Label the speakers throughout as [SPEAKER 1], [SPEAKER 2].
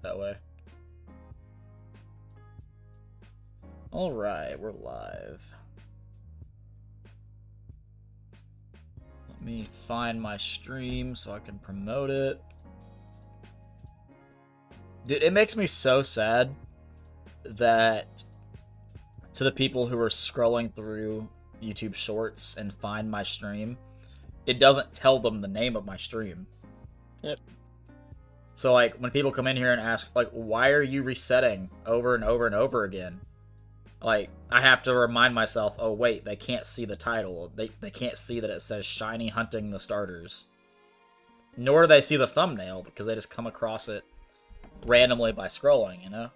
[SPEAKER 1] that way. Alright, we're live. Let me find my stream so I can promote it. Dude, it makes me so sad that to the people who are scrolling through YouTube Shorts and find my stream, it doesn't tell them the name of my stream.
[SPEAKER 2] Yep.
[SPEAKER 1] So, like, when people come in here and ask, like, why are you resetting over and over and over again? Like, I have to remind myself, oh, wait, they can't see the title. They can't see that it says Shiny Hunting the Starters. Nor do they see the thumbnail, because they just come across it randomly by scrolling, you know?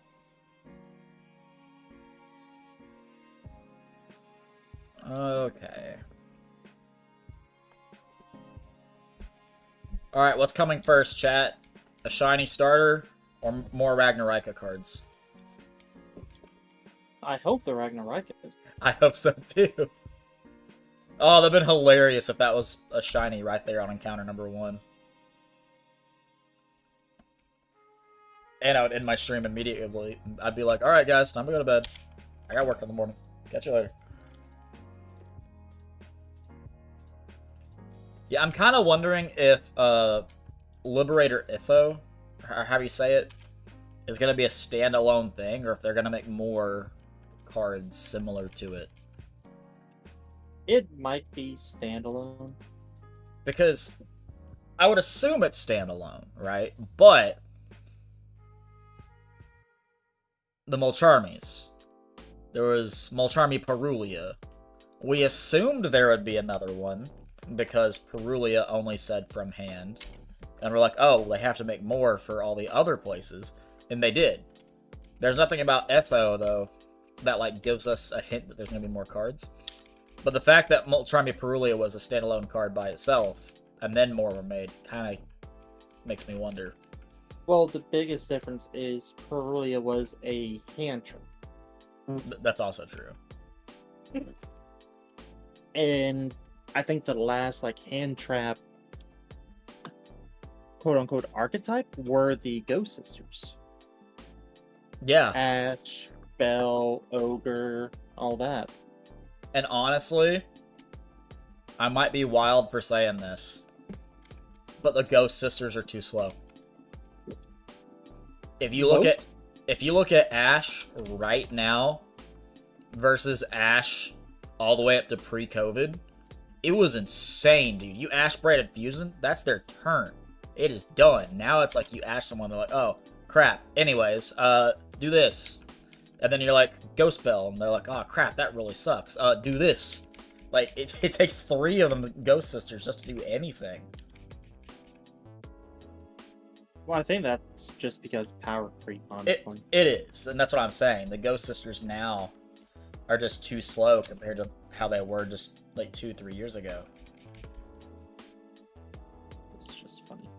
[SPEAKER 1] Okay. Alright, what's coming first, chat? A shiny starter or more Ragnarika cards?
[SPEAKER 2] I hope the Ragnarok is.
[SPEAKER 1] I hope so too. Oh, that'd been hilarious if that was a shiny right there on encounter number 1. And I would end my stream immediately. I'd be like, alright guys, time to go to bed. I got work in the morning. Catch you later. Yeah, I'm kind of wondering if Liberator Itho, or how do you say it, is going to be a standalone thing, or if they're going to make more cards similar to it.
[SPEAKER 2] It might be standalone.
[SPEAKER 1] Because I would assume it's standalone, right? But the Molcharmies. There was Molcharmy Perulia. We assumed there would be another one, because Perulia only said from hand. And we're like, oh, they have to make more for all the other places. And they did. There's nothing about Etho, though, that like gives us a hint that there's going to be more cards. But the fact that Molcharmy Perulia was a standalone card by itself, and then more were made, kind of makes me wonder.
[SPEAKER 2] Well, the biggest difference is Perulia was a hand trick.
[SPEAKER 1] That's also true.
[SPEAKER 2] And I think the last like hand trap quote unquote archetype were the Ghost Sisters.
[SPEAKER 1] Yeah.
[SPEAKER 2] Ash, Bell, Ogre, all that.
[SPEAKER 1] And honestly, I might be wild for saying this, but the Ghost Sisters are too slow. If you look at Ash right now versus Ash all the way up to pre-COVID, it was insane, dude. You Ash Braided Fusion, that's their turn. It is done. Now it's like you Ash someone, they're like, oh, crap. Anyways, do this. And then you're like, Ghost Bell, and they're like, oh, crap, that really sucks. Do this. Like, it takes 3 of them Ghost Sisters just to do anything.
[SPEAKER 2] Well, I think that's just because power creep, honestly.
[SPEAKER 1] It is, and that's what I'm saying. The Ghost Sisters now are just too slow compared to how they were just like 2-3 years ago.
[SPEAKER 2] It's just funny.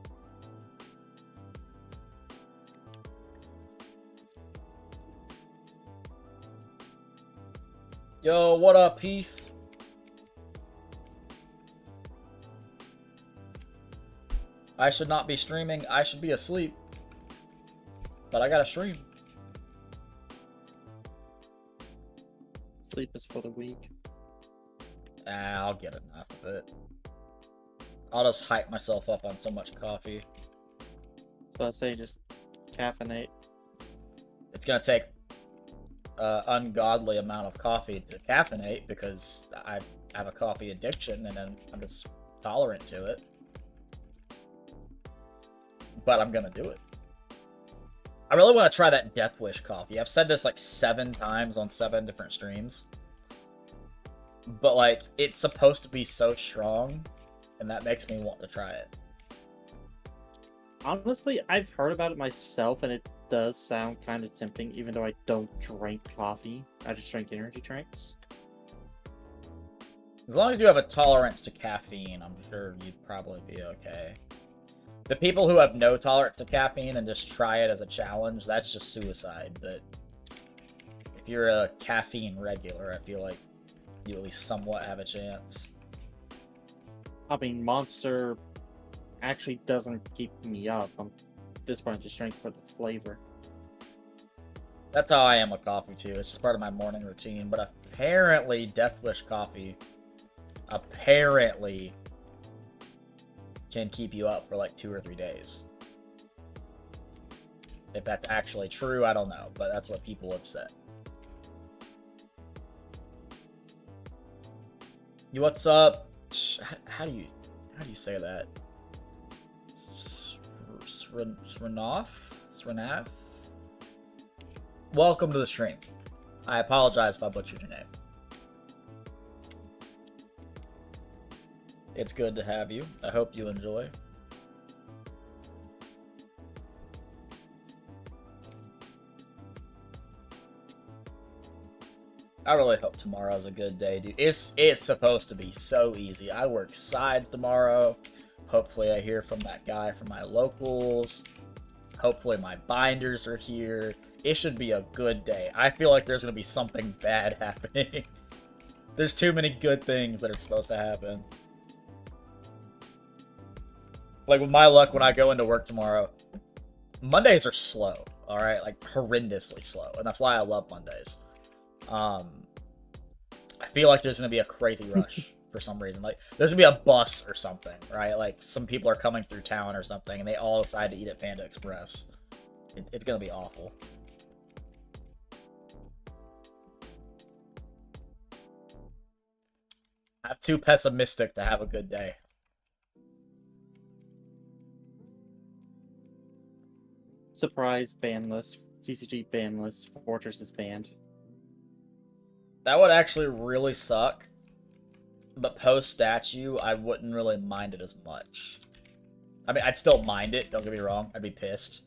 [SPEAKER 1] Yo, what up, Heath? I should not be streaming. I should be asleep. But I gotta stream.
[SPEAKER 2] Sleep is for the weak.
[SPEAKER 1] I'll get enough of it. I'll just hype myself up on so much coffee.
[SPEAKER 2] So I say just caffeinate.
[SPEAKER 1] It's gonna take an ungodly amount of coffee to caffeinate because I have a coffee addiction and then I'm just tolerant to it. But I'm gonna do it. I really want to try that Death Wish coffee. I've said this like 7 times on 7 different streams. But like, it's supposed to be so strong, and that makes me want to try it.
[SPEAKER 2] Honestly, I've heard about it myself, and it does sound kind of tempting, even though I don't drink coffee. I just drink energy drinks.
[SPEAKER 1] As long as you have a tolerance to caffeine, I'm sure you'd probably be okay. The people who have no tolerance to caffeine and just try it as a challenge, that's just suicide. But if you're a caffeine regular, I feel like you at least somewhat have a chance.
[SPEAKER 2] I mean, Monster actually doesn't keep me up. I'm this point, I just drink for the flavor.
[SPEAKER 1] That's how I am with coffee, too. It's just part of my morning routine. But apparently, Death Wish coffee, apparently, can keep you up for like 2 or 3 days. If that's actually true, I don't know. But that's what people have said. You, what's up? How do you say that? Srinath? Welcome to the stream. I apologize if I butchered your name. It's good to have you. I hope you enjoy. I really hope tomorrow's a good day, dude. It's supposed to be so easy. I work sides tomorrow. Hopefully I hear from that guy from my locals. Hopefully my binders are here. It should be a good day. I feel like there's going to be something bad happening. There's too many good things that are supposed to happen. Like, with my luck, when I go into work tomorrow, Mondays are slow, alright? Like, horrendously slow. And that's why I love Mondays. I feel like there's going to be a crazy rush for some reason. Like, there's going to be a bus or something, right? Like, some people are coming through town or something, and they all decide to eat at Panda Express. It's going to be awful. I'm too pessimistic to have a good day.
[SPEAKER 2] Surprise ban list. TCG ban list. Fortress is banned.
[SPEAKER 1] That would actually really suck. But post-statue, I wouldn't really mind it as much. I mean, I'd still mind it, don't get me wrong. I'd be pissed.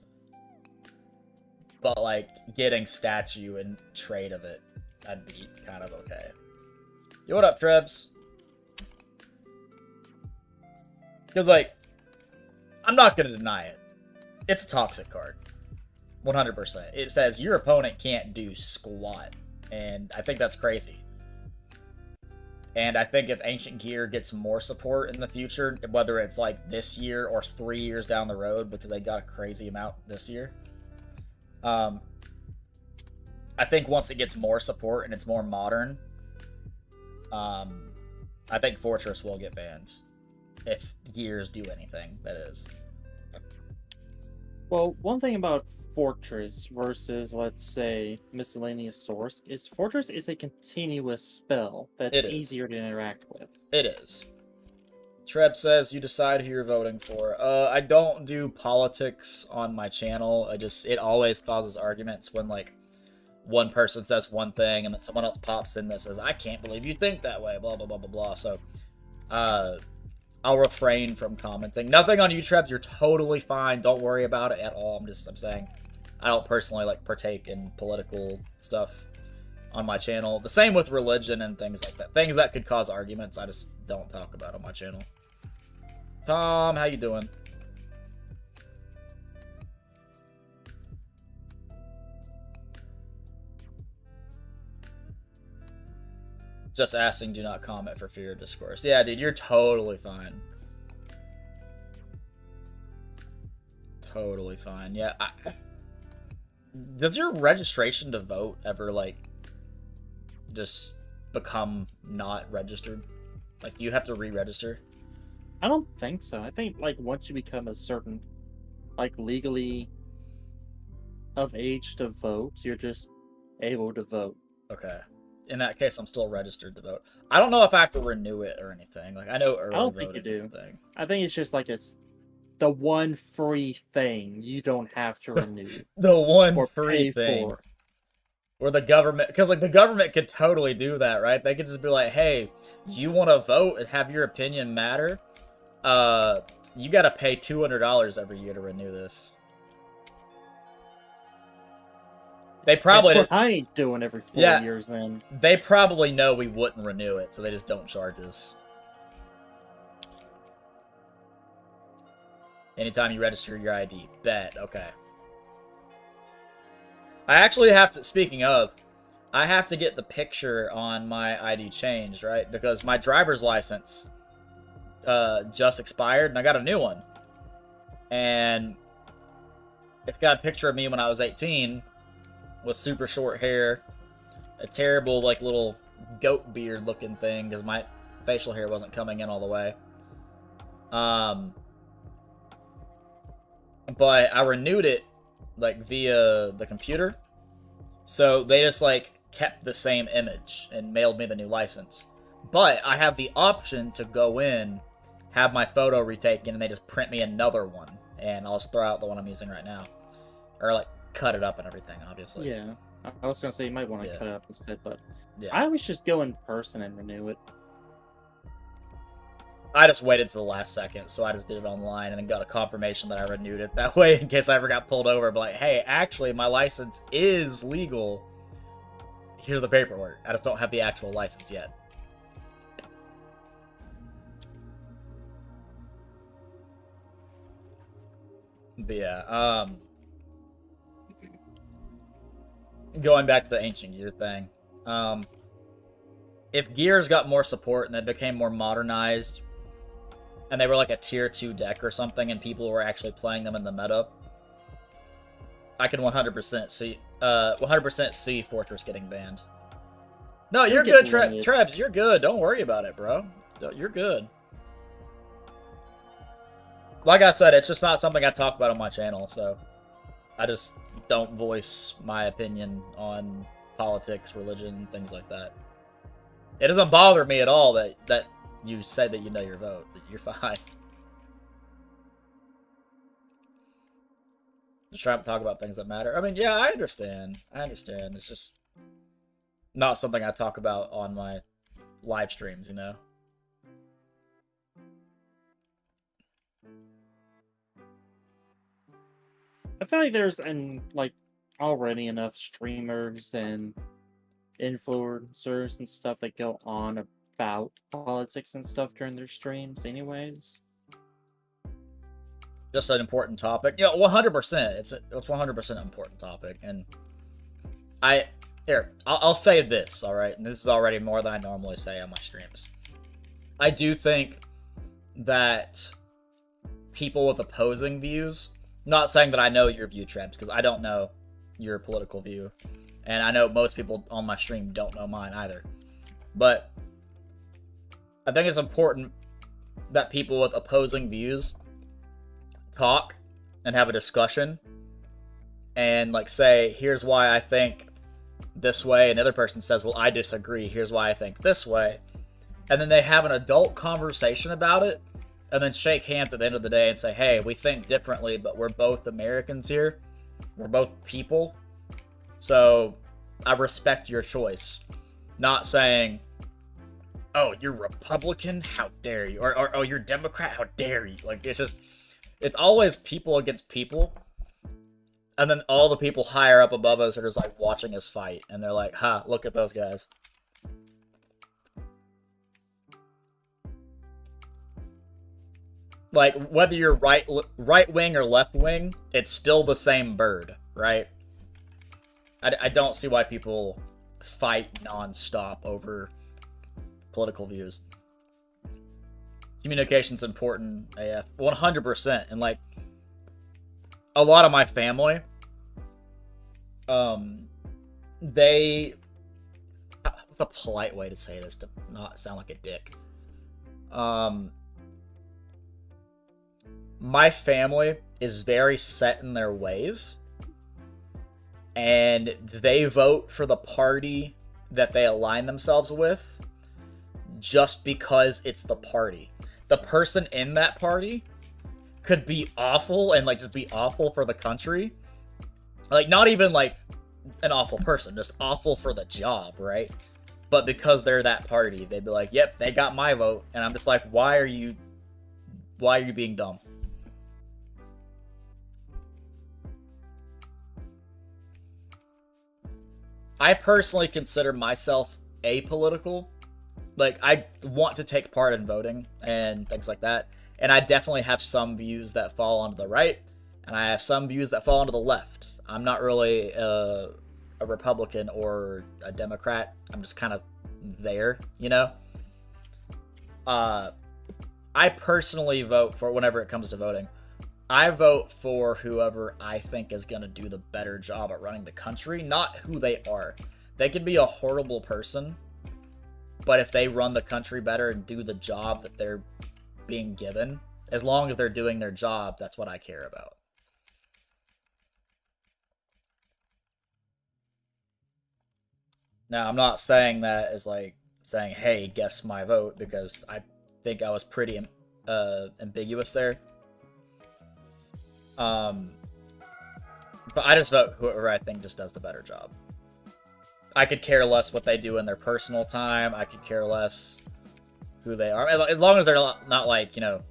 [SPEAKER 1] But, like, getting statue and trade of it, I'd be kind of okay. Yo, what up, Trebs? Because, like, I'm not going to deny it. It's a toxic card. 100%. It says your opponent can't do squat. And I think that's crazy. And I think if Ancient Gear gets more support in the future, whether it's like this year or 3 years down the road, because they got a crazy amount this year, I think once it gets more support and it's more modern, I think Fortress will get banned. If Gears do anything, that is.
[SPEAKER 2] Well, one thing about Fortress versus, let's say, Miscellaneous Source is Fortress is a continuous spell that's easier to interact with.
[SPEAKER 1] It is. Treb says you decide who you're voting for. I don't do politics on my channel. It always causes arguments when, like, one person says one thing and then someone else pops in that says, I can't believe you think that way, blah, blah, blah, blah, blah. So, I'll refrain from commenting. Nothing on you, Trebs. You're totally fine. Don't worry about it at all. I'm saying I don't personally, like, partake in political stuff on my channel. The same with religion and things like that. Things that could cause arguments, I just don't talk about on my channel. Tom, how you doing? Just asking, do not comment for fear of discourse. Yeah, dude, you're totally fine. Totally fine. Yeah. Does your registration to vote ever, like, just become not registered? Like, do you have to re-register?
[SPEAKER 2] I don't think so. I think, like, once you become a certain, like, legally of age to vote, you're just able to vote.
[SPEAKER 1] Okay. In that case, I'm still registered to vote. I don't know if I have to renew it or anything. Like, I know early
[SPEAKER 2] I don't think you do. I think it's just like the one free thing you don't have to renew.
[SPEAKER 1] The one free thing. Or the government, because, like, the government could totally do that, right? They could just be like, hey, you want to vote and have your opinion matter? You got to pay $200 every year to renew this. They probably...
[SPEAKER 2] That's what I ain't doing every 4 years, then.
[SPEAKER 1] They probably know we wouldn't renew it, so they just don't charge us. Anytime you register your ID. Bet. Okay. I actually have to... Speaking of, I have to get the picture on my ID changed, right? Because my driver's license just expired, and I got a new one. And it's got a picture of me when I was 18 with super short hair, a terrible, like, little goat beard looking thing because my facial hair wasn't coming in all the way. But I renewed it, like, via the computer. So they just, like, kept the same image and mailed me the new license. But I have the option to go in, have my photo retaken, and they just print me another one. And I'll just throw out the one I'm using right now. Or, like, cut it up and everything, obviously.
[SPEAKER 2] Yeah. I was gonna say you might want to
[SPEAKER 1] Yeah.
[SPEAKER 2] cut it up instead, but
[SPEAKER 1] Yeah.
[SPEAKER 2] I always just go in person and renew it.
[SPEAKER 1] I just waited for the last second, so I just did it online and then got a confirmation that I renewed it. That way, in case I ever got pulled over, but like, hey, actually, my license is legal. Here's the paperwork. I just don't have the actual license yet. But yeah, going back to the ancient gear thing, if gears got more support and they became more modernized, and they were like a tier 2 deck or something, and people were actually playing them in the meta, I can 100% see Fortress getting banned. No, you're good, Trebs. You're good. Don't worry about it, bro. You're good. Like I said, it's just not something I talk about on my channel, so I just don't voice my opinion on politics, religion, things like that. It doesn't bother me at all that you say that you know your vote. You're fine. Just trying to talk about things that matter. I mean, yeah, I understand. It's just not something I talk about on my live streams, you know?
[SPEAKER 2] I feel like there's already enough streamers and influencers and stuff that go on about politics and stuff during their streams anyways.
[SPEAKER 1] Just an important topic. Yeah, 100%. It's 100% an important topic. And I'll say this, alright? And this is already more than I normally say on my streams. I do think that people with opposing views, not saying that I know your view, Trebs, because I don't know your political view. And I know most people on my stream don't know mine either. But I think it's important that people with opposing views talk and have a discussion and like say, here's why I think this way, and the other person says, well, I disagree, here's why I think this way, and then they have an adult conversation about it and then shake hands at the end of the day and say, hey, we think differently, but we're both Americans here, we're both people, so I respect your choice. Not saying, oh, you're Republican, how dare you, or oh, you're Democrat, how dare you. Like, it's always people against people. And then all the people higher up above us are just like watching us fight. And they're like, ha, look at those guys. Like, whether you're right wing or left wing, it's still the same bird, right? I don't see why people fight nonstop over political views. Communication's important AF. 100%. And like a lot of my family, they, what's a polite way to say this to not sound like a dick? My family is very set in their ways, and they vote for the party that they align themselves with just because it's the party. The person in that party could be awful and like just be awful for the country. Like, not even like an awful person, just awful for the job, right? But because they're that party, they'd be like, yep, they got my vote. And I'm just like, why are you being dumb? I personally consider myself apolitical. Like, I want to take part in voting and things like that. And I definitely have some views that fall onto the right, and I have some views that fall onto the left. I'm not really a Republican or a Democrat. I'm just kind of there, you know? I personally vote for, whenever it comes to voting, I vote for whoever I think is going to do the better job at running the country, not who they are. They could be a horrible person, but if they run the country better and do the job that they're being given, as long as they're doing their job, that's what I care about. Now, I'm not saying that as like saying, hey, guess my vote, because I think I was pretty ambiguous there. But I just vote whoever I think just does the better job. I could care less what they do in their personal time. I could care less who they are. As long as they're not like, you know,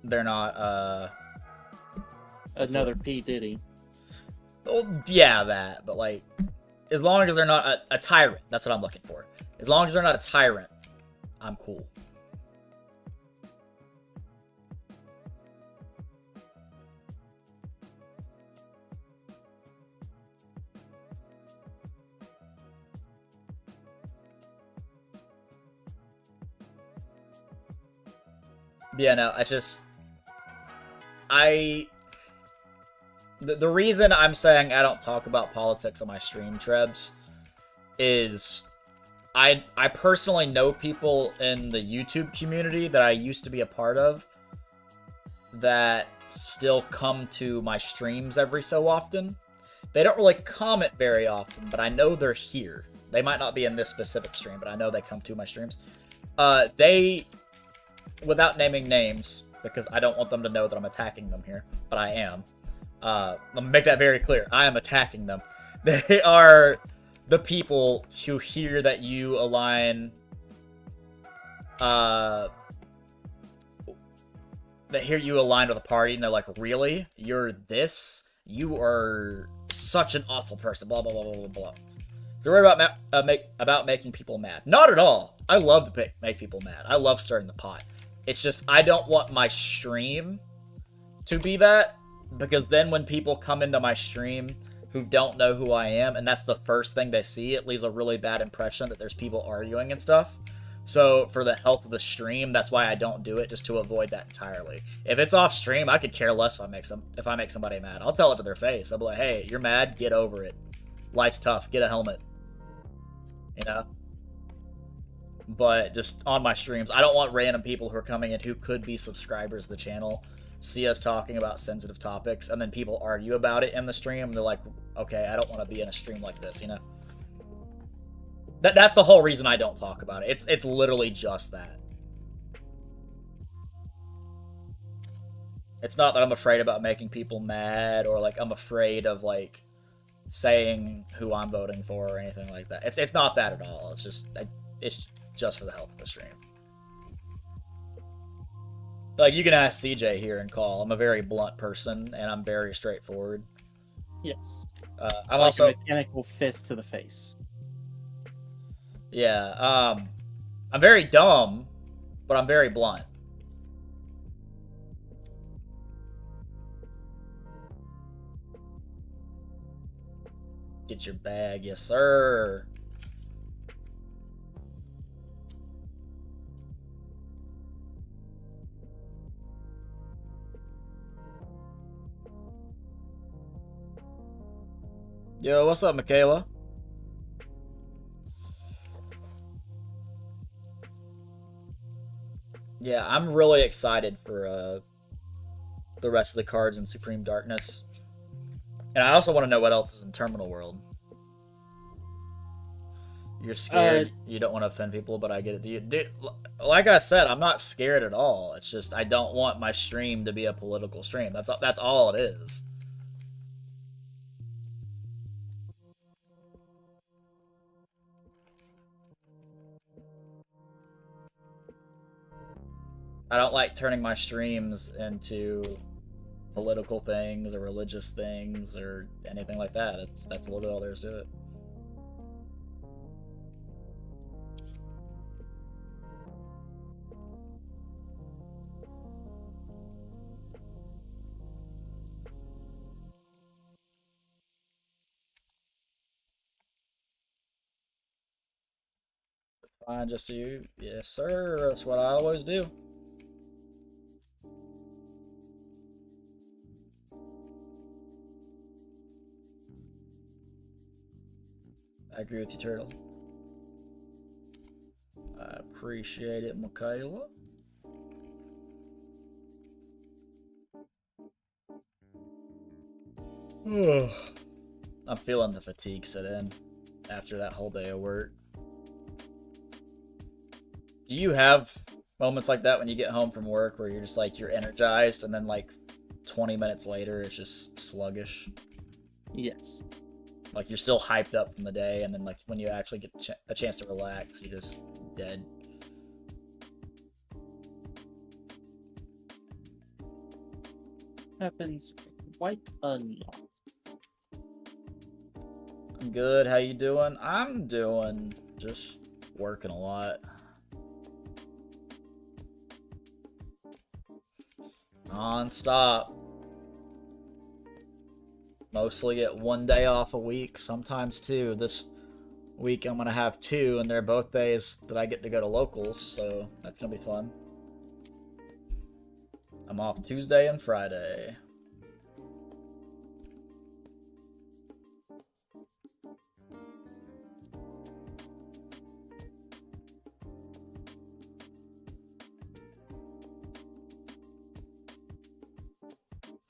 [SPEAKER 1] they're not,
[SPEAKER 2] Another P. Diddy.
[SPEAKER 1] well, yeah, that, but like, as long as they're not a tyrant, that's what I'm looking for. As long as they're not a tyrant, I'm cool. Yeah, no, the reason I'm saying I don't talk about politics on my stream, Trebs, is I personally know people in the YouTube community that I used to be a part of that still come to my streams every so often. They don't really comment very often, but I know they're here. They might not be in this specific stream, but I know they come to my streams. They, without naming names, because I don't want them to know that I'm attacking them here, but I am. Let me make that very clear. I am attacking them. They are the people who hear that you align, that hear you align with a party, and they're like, really? You're this? You are such an awful person, blah, blah, blah, blah, blah, blah. They're worried about making people mad. Not at all. I love to make people mad. I love stirring the pot. It's just, I don't want my stream to be that, because then when people come into my stream who don't know who I am, and that's the first thing they see, it leaves a really bad impression that there's people arguing and stuff. So for the health of the stream, that's why I don't do it, just to avoid that entirely. If it's off stream, I could care less if I make somebody mad. I'll tell it to their face. I'll be like, hey, you're mad? Get over it. Life's tough. Get a helmet. You know? But just on my streams, I don't want random people who are coming in who could be subscribers to the channel see us talking about sensitive topics, and then people argue about it in the stream, and they're like, okay, I don't want to be in a stream like this, you know? That's the whole reason I don't talk about it. It's literally just that. It's not that I'm afraid about making people mad, or like I'm afraid of like saying who I'm voting for or anything like that. It's not that at all. It's just for the health of the stream. Like, you can ask CJ here and call. I'm a very blunt person, and I'm very straightforward.
[SPEAKER 2] Yes.
[SPEAKER 1] I'm
[SPEAKER 2] like
[SPEAKER 1] also
[SPEAKER 2] a mechanical fist to the face.
[SPEAKER 1] Yeah, I'm very dumb, but I'm very blunt. Get your bag, yes sir. Yo, what's up, Michaela? Yeah, I'm really excited for the rest of the cards in Supreme Darkness. And I also want to know what else is in Terminal World. You're scared. You don't want to offend people, but I get it. Like I said, I'm not scared at all. It's just I don't want my stream to be a political stream. That's all it is. I don't like turning my streams into political things or religious things or anything like that. That's literally all there is to it. Fine, just you. Yes, sir. That's what I always do. I agree with you, Turtle. I appreciate it, Michaela. I'm feeling the fatigue set in after that whole day of work. Do you have moments like that when you get home from work where you're just like, you're energized and then like 20 minutes later it's just sluggish?
[SPEAKER 2] Yes.
[SPEAKER 1] Like you're still hyped up from the day, and then like when you actually get a chance to relax, you're just dead.
[SPEAKER 2] Happens quite a lot.
[SPEAKER 1] I'm good. How you doing? I'm doing just working a lot. Non-stop. Mostly get 1 day off a week, sometimes 2. This week I'm gonna have 2, and they're both days that I get to go to locals, so that's gonna be fun. I'm off Tuesday and Friday.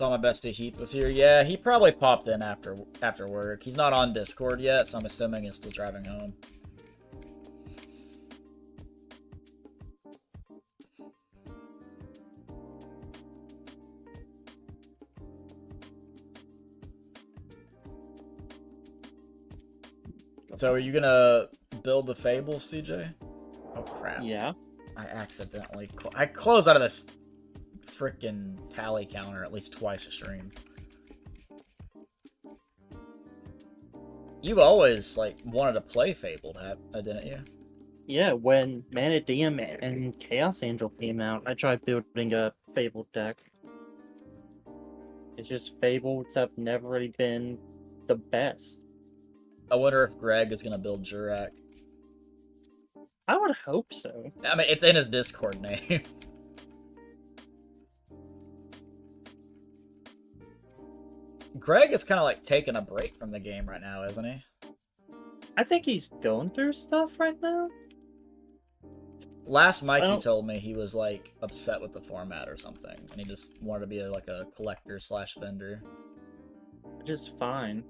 [SPEAKER 1] Saw my bestie Heath was here. Yeah, he probably popped in after work. He's not on Discord yet, so I'm assuming he's still driving home. So are you gonna build the Fable, CJ? Oh crap.
[SPEAKER 2] Yeah.
[SPEAKER 1] I accidentally I close out of this freaking tally counter at least twice a stream. You always like wanted to play Fable, didn't you?
[SPEAKER 2] Yeah, when Manadium and Chaos Angel came out, I tried building a Fable deck. It's just Fables have never really been the best.
[SPEAKER 1] I wonder if Greg is gonna build Jurak.
[SPEAKER 2] I would hope so.
[SPEAKER 1] I mean, it's in his Discord name. Greg is kind of like taking a break from the game right now, isn't he?
[SPEAKER 2] I think he's going through stuff right now.
[SPEAKER 1] Last Mike, he told me he was like upset with the format or something, and he just wanted to be like a collector / vendor.
[SPEAKER 2] Which is fine.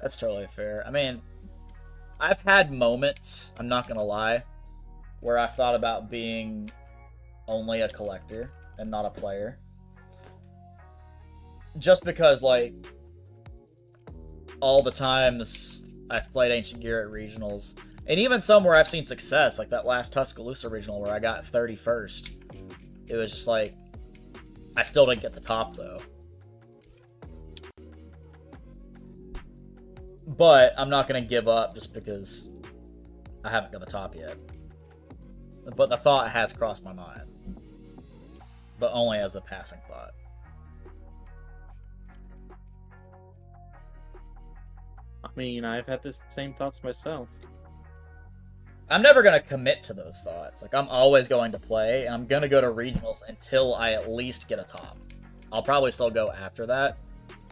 [SPEAKER 1] That's totally fair. I mean, I've had moments, I'm not gonna lie, where I've thought about being only a collector and not a player. Just because, like, all the times I've played Ancient Gear at regionals, and even some where I've seen success, like that last Tuscaloosa regional where I got 31st. It was just like, I still didn't get the top though. But I'm not going to give up just because I haven't got the top yet. But the thought has crossed my mind. But only as a passing thought.
[SPEAKER 2] I mean, I've had the same thoughts myself.
[SPEAKER 1] I'm never going to commit to those thoughts. Like, I'm always going to play, and I'm going to go to regionals until I at least get a top. I'll probably still go after that,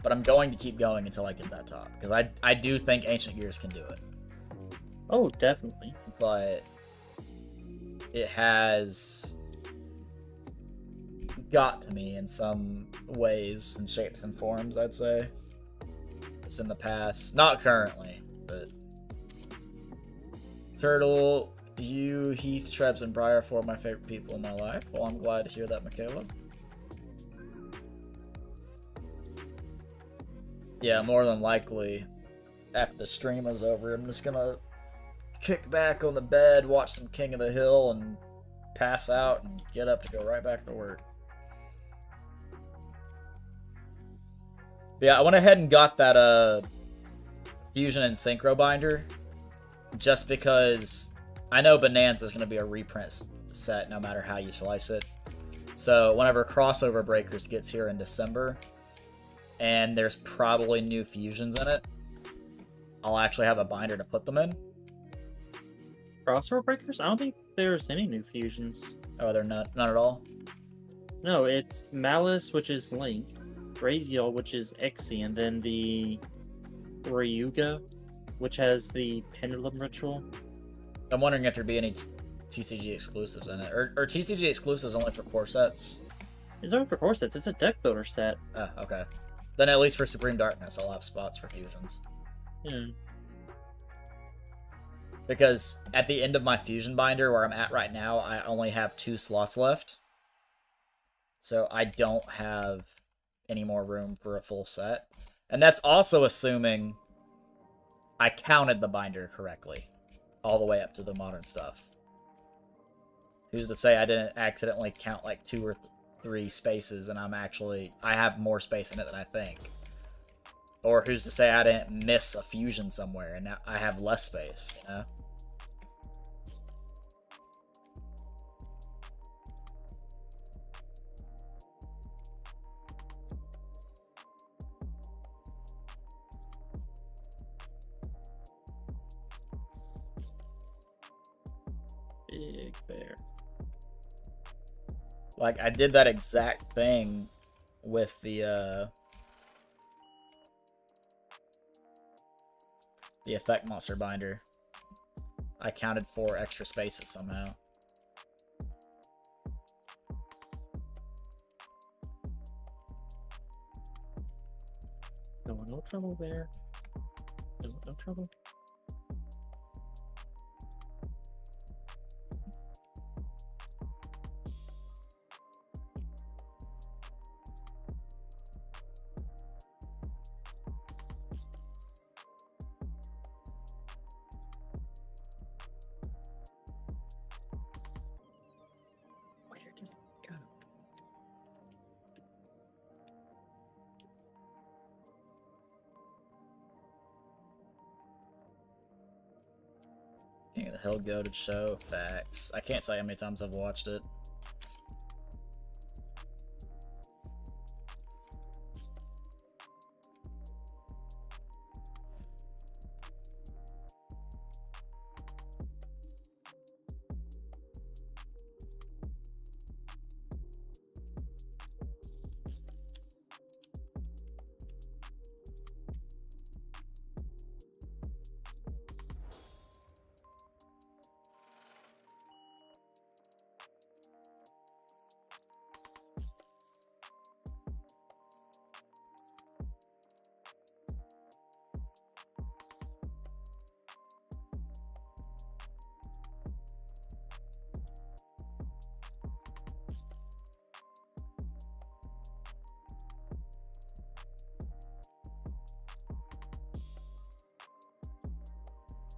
[SPEAKER 1] but I'm going to keep going until I get that top. Because I do think Ancient Gears can do it.
[SPEAKER 2] Oh, definitely.
[SPEAKER 1] But it has got to me in some ways and shapes and forms, I'd say. It's in the past. Not currently, but... Turtle, you, Heath, Trebs, and Briar are 4 of my favorite people in my life. Well, I'm glad to hear that, Michaela. Yeah, more than likely, after the stream is over, I'm just gonna kick back on the bed, watch some King of the Hill, and pass out and get up to go right back to work. Yeah, I went ahead and got that Fusion and Synchro binder, just because I know Bonanza is going to be a reprint set no matter how you slice it. So whenever Crossover Breakers gets here in December, and there's probably new fusions in it, I'll actually have a binder to put them in.
[SPEAKER 2] Crossroad Breakers? I don't think there's any new fusions.
[SPEAKER 1] Oh, they're none at all?
[SPEAKER 2] No, it's Malice, which is Link, Braziel, which is Exy, and then the Ryuga, which has the Pendulum Ritual.
[SPEAKER 1] I'm wondering if there'd be any TCG exclusives in it. Or TCG exclusives only for core sets?
[SPEAKER 2] It's only for core sets. It's a deck builder set.
[SPEAKER 1] Oh, okay. Then at least for Supreme Darkness, I'll have spots for fusions.
[SPEAKER 2] Yeah.
[SPEAKER 1] Because at the end of my fusion binder, where I'm at right now, I only have 2 slots left. So I don't have any more room for a full set. And that's also assuming I counted the binder correctly. All the way up to the modern stuff. Who's to say I didn't accidentally count like 2 or 3 spaces and I have more space in it than I think. Or who's to say I didn't miss a fusion somewhere and now I have less space, you know?
[SPEAKER 2] Big bear.
[SPEAKER 1] Like, I did that exact thing with the Effect Monster binder. I counted 4 extra spaces somehow.
[SPEAKER 2] No trouble there. No trouble.
[SPEAKER 1] King of the Hill Goated Show. Facts. I can't say how many times I've watched it.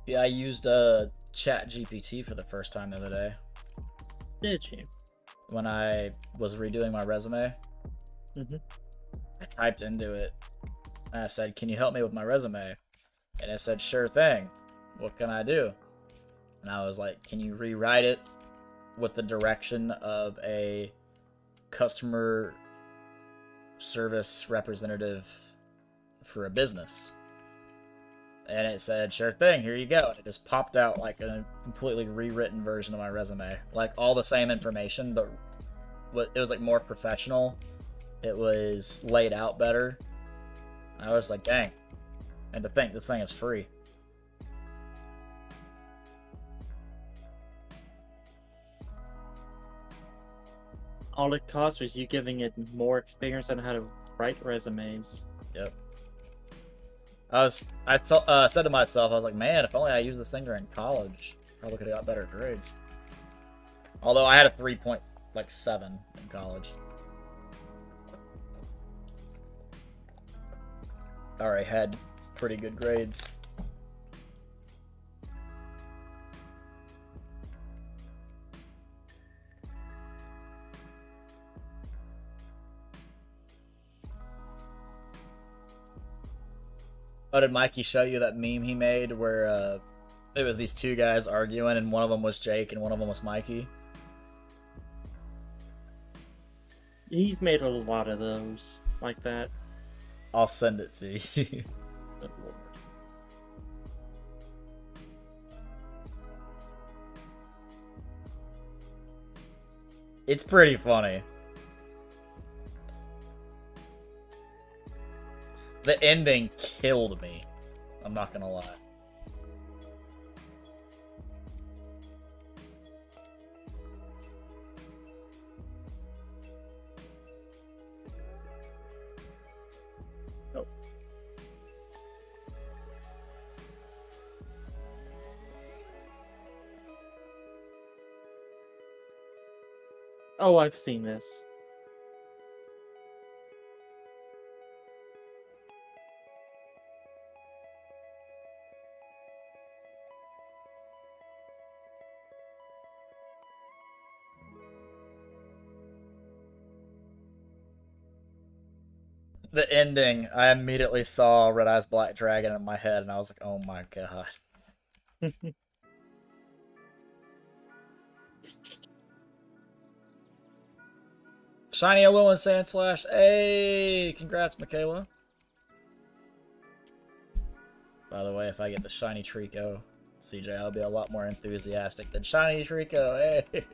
[SPEAKER 1] Yeah, I used Chat GPT for the first time the other day.
[SPEAKER 2] Did you?
[SPEAKER 1] When I was redoing my resume, I typed into it, and I said, "Can you help me with my resume?" And it said, "Sure thing. What can I do?" And I was like, "Can you rewrite it with the direction of a customer service representative for a business?" And it said, "Sure thing, here you go." And it just popped out like a completely rewritten version of my resume. Like all the same information, but it was like more professional. It was laid out better. I was like, dang. And to think this thing is free.
[SPEAKER 2] All it cost was you giving it more experience on how to write resumes.
[SPEAKER 1] Yep. I said to myself, I was like, man, if only I used this thing during college, probably could have got better grades. Although I had a 3.7 in college. I already had pretty good grades. Oh, did Mikey show you that meme he made where it was these 2 guys arguing and one of them was Jake and one of them was Mikey?
[SPEAKER 2] He's made a lot of those like that.
[SPEAKER 1] I'll send it to you.
[SPEAKER 2] Good lord.
[SPEAKER 1] It's pretty funny. The ending killed me. I'm not gonna lie.
[SPEAKER 2] Oh. Oh, I've seen this.
[SPEAKER 1] The ending, I immediately saw Red Eyes Black Dragon in my head, and I was like, oh my god. Shiny Alolan Sand Slash. Hey, congrats, Michaela. By the way, if I get the shiny Treecko, CJ, I'll be a lot more enthusiastic than shiny Treecko. Hey.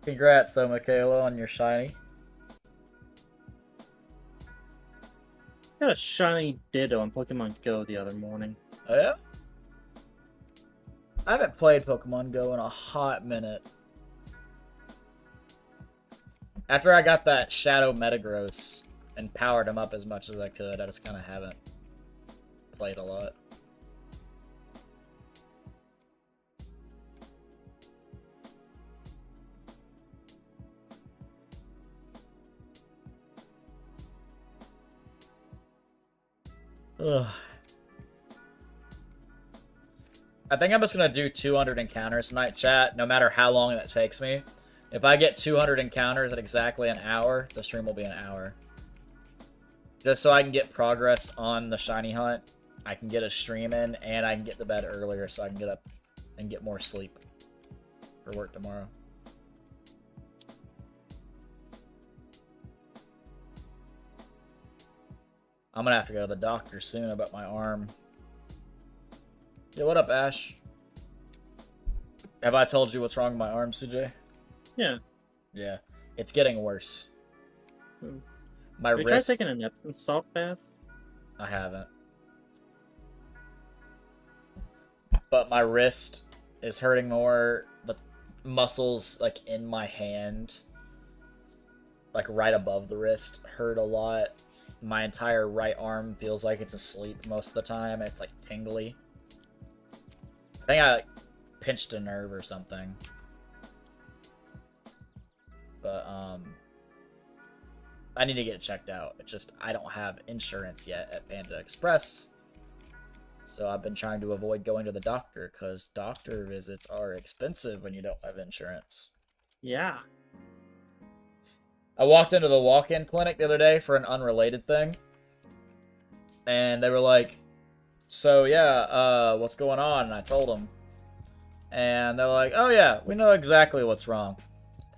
[SPEAKER 1] Congrats, though, Michaela, on your shiny.
[SPEAKER 2] Got a shiny Ditto on Pokemon Go the other morning.
[SPEAKER 1] Oh, yeah? I haven't played Pokemon Go in a hot minute. After I got that Shadow Metagross and powered him up as much as I could, I just kind of haven't played a lot. Ugh. I think I'm just going to do 200 encounters tonight, chat, no matter how long that takes me. If I get 200 encounters at exactly an hour, the stream will be an hour. Just so I can get progress on the shiny hunt, I can get a stream in, and I can get to bed earlier so I can get up and get more sleep for work tomorrow. I'm gonna have to go to the doctor soon about my arm. Yeah, what up, Ash? Have I told you what's wrong with my arm, CJ?
[SPEAKER 2] Yeah.
[SPEAKER 1] Yeah, it's getting worse. My
[SPEAKER 2] Have you tried
[SPEAKER 1] wrist...
[SPEAKER 2] taking an Epsom salt bath?
[SPEAKER 1] I haven't. But my wrist is hurting more. The muscles, like, in my hand, like, right above the wrist, hurt a lot. My entire right arm feels like it's asleep most of the time. It's, like, tingly. I think I, like, pinched a nerve or something. But, I need to get it checked out. It's just, I don't have insurance yet at Panda Express. So I've been trying to avoid going to the doctor, because doctor visits are expensive when you don't have insurance.
[SPEAKER 2] Yeah.
[SPEAKER 1] I walked into the walk-in clinic the other day for an unrelated thing. And they were like, so yeah, what's going on? And I told them. And they're like, oh yeah, we know exactly what's wrong.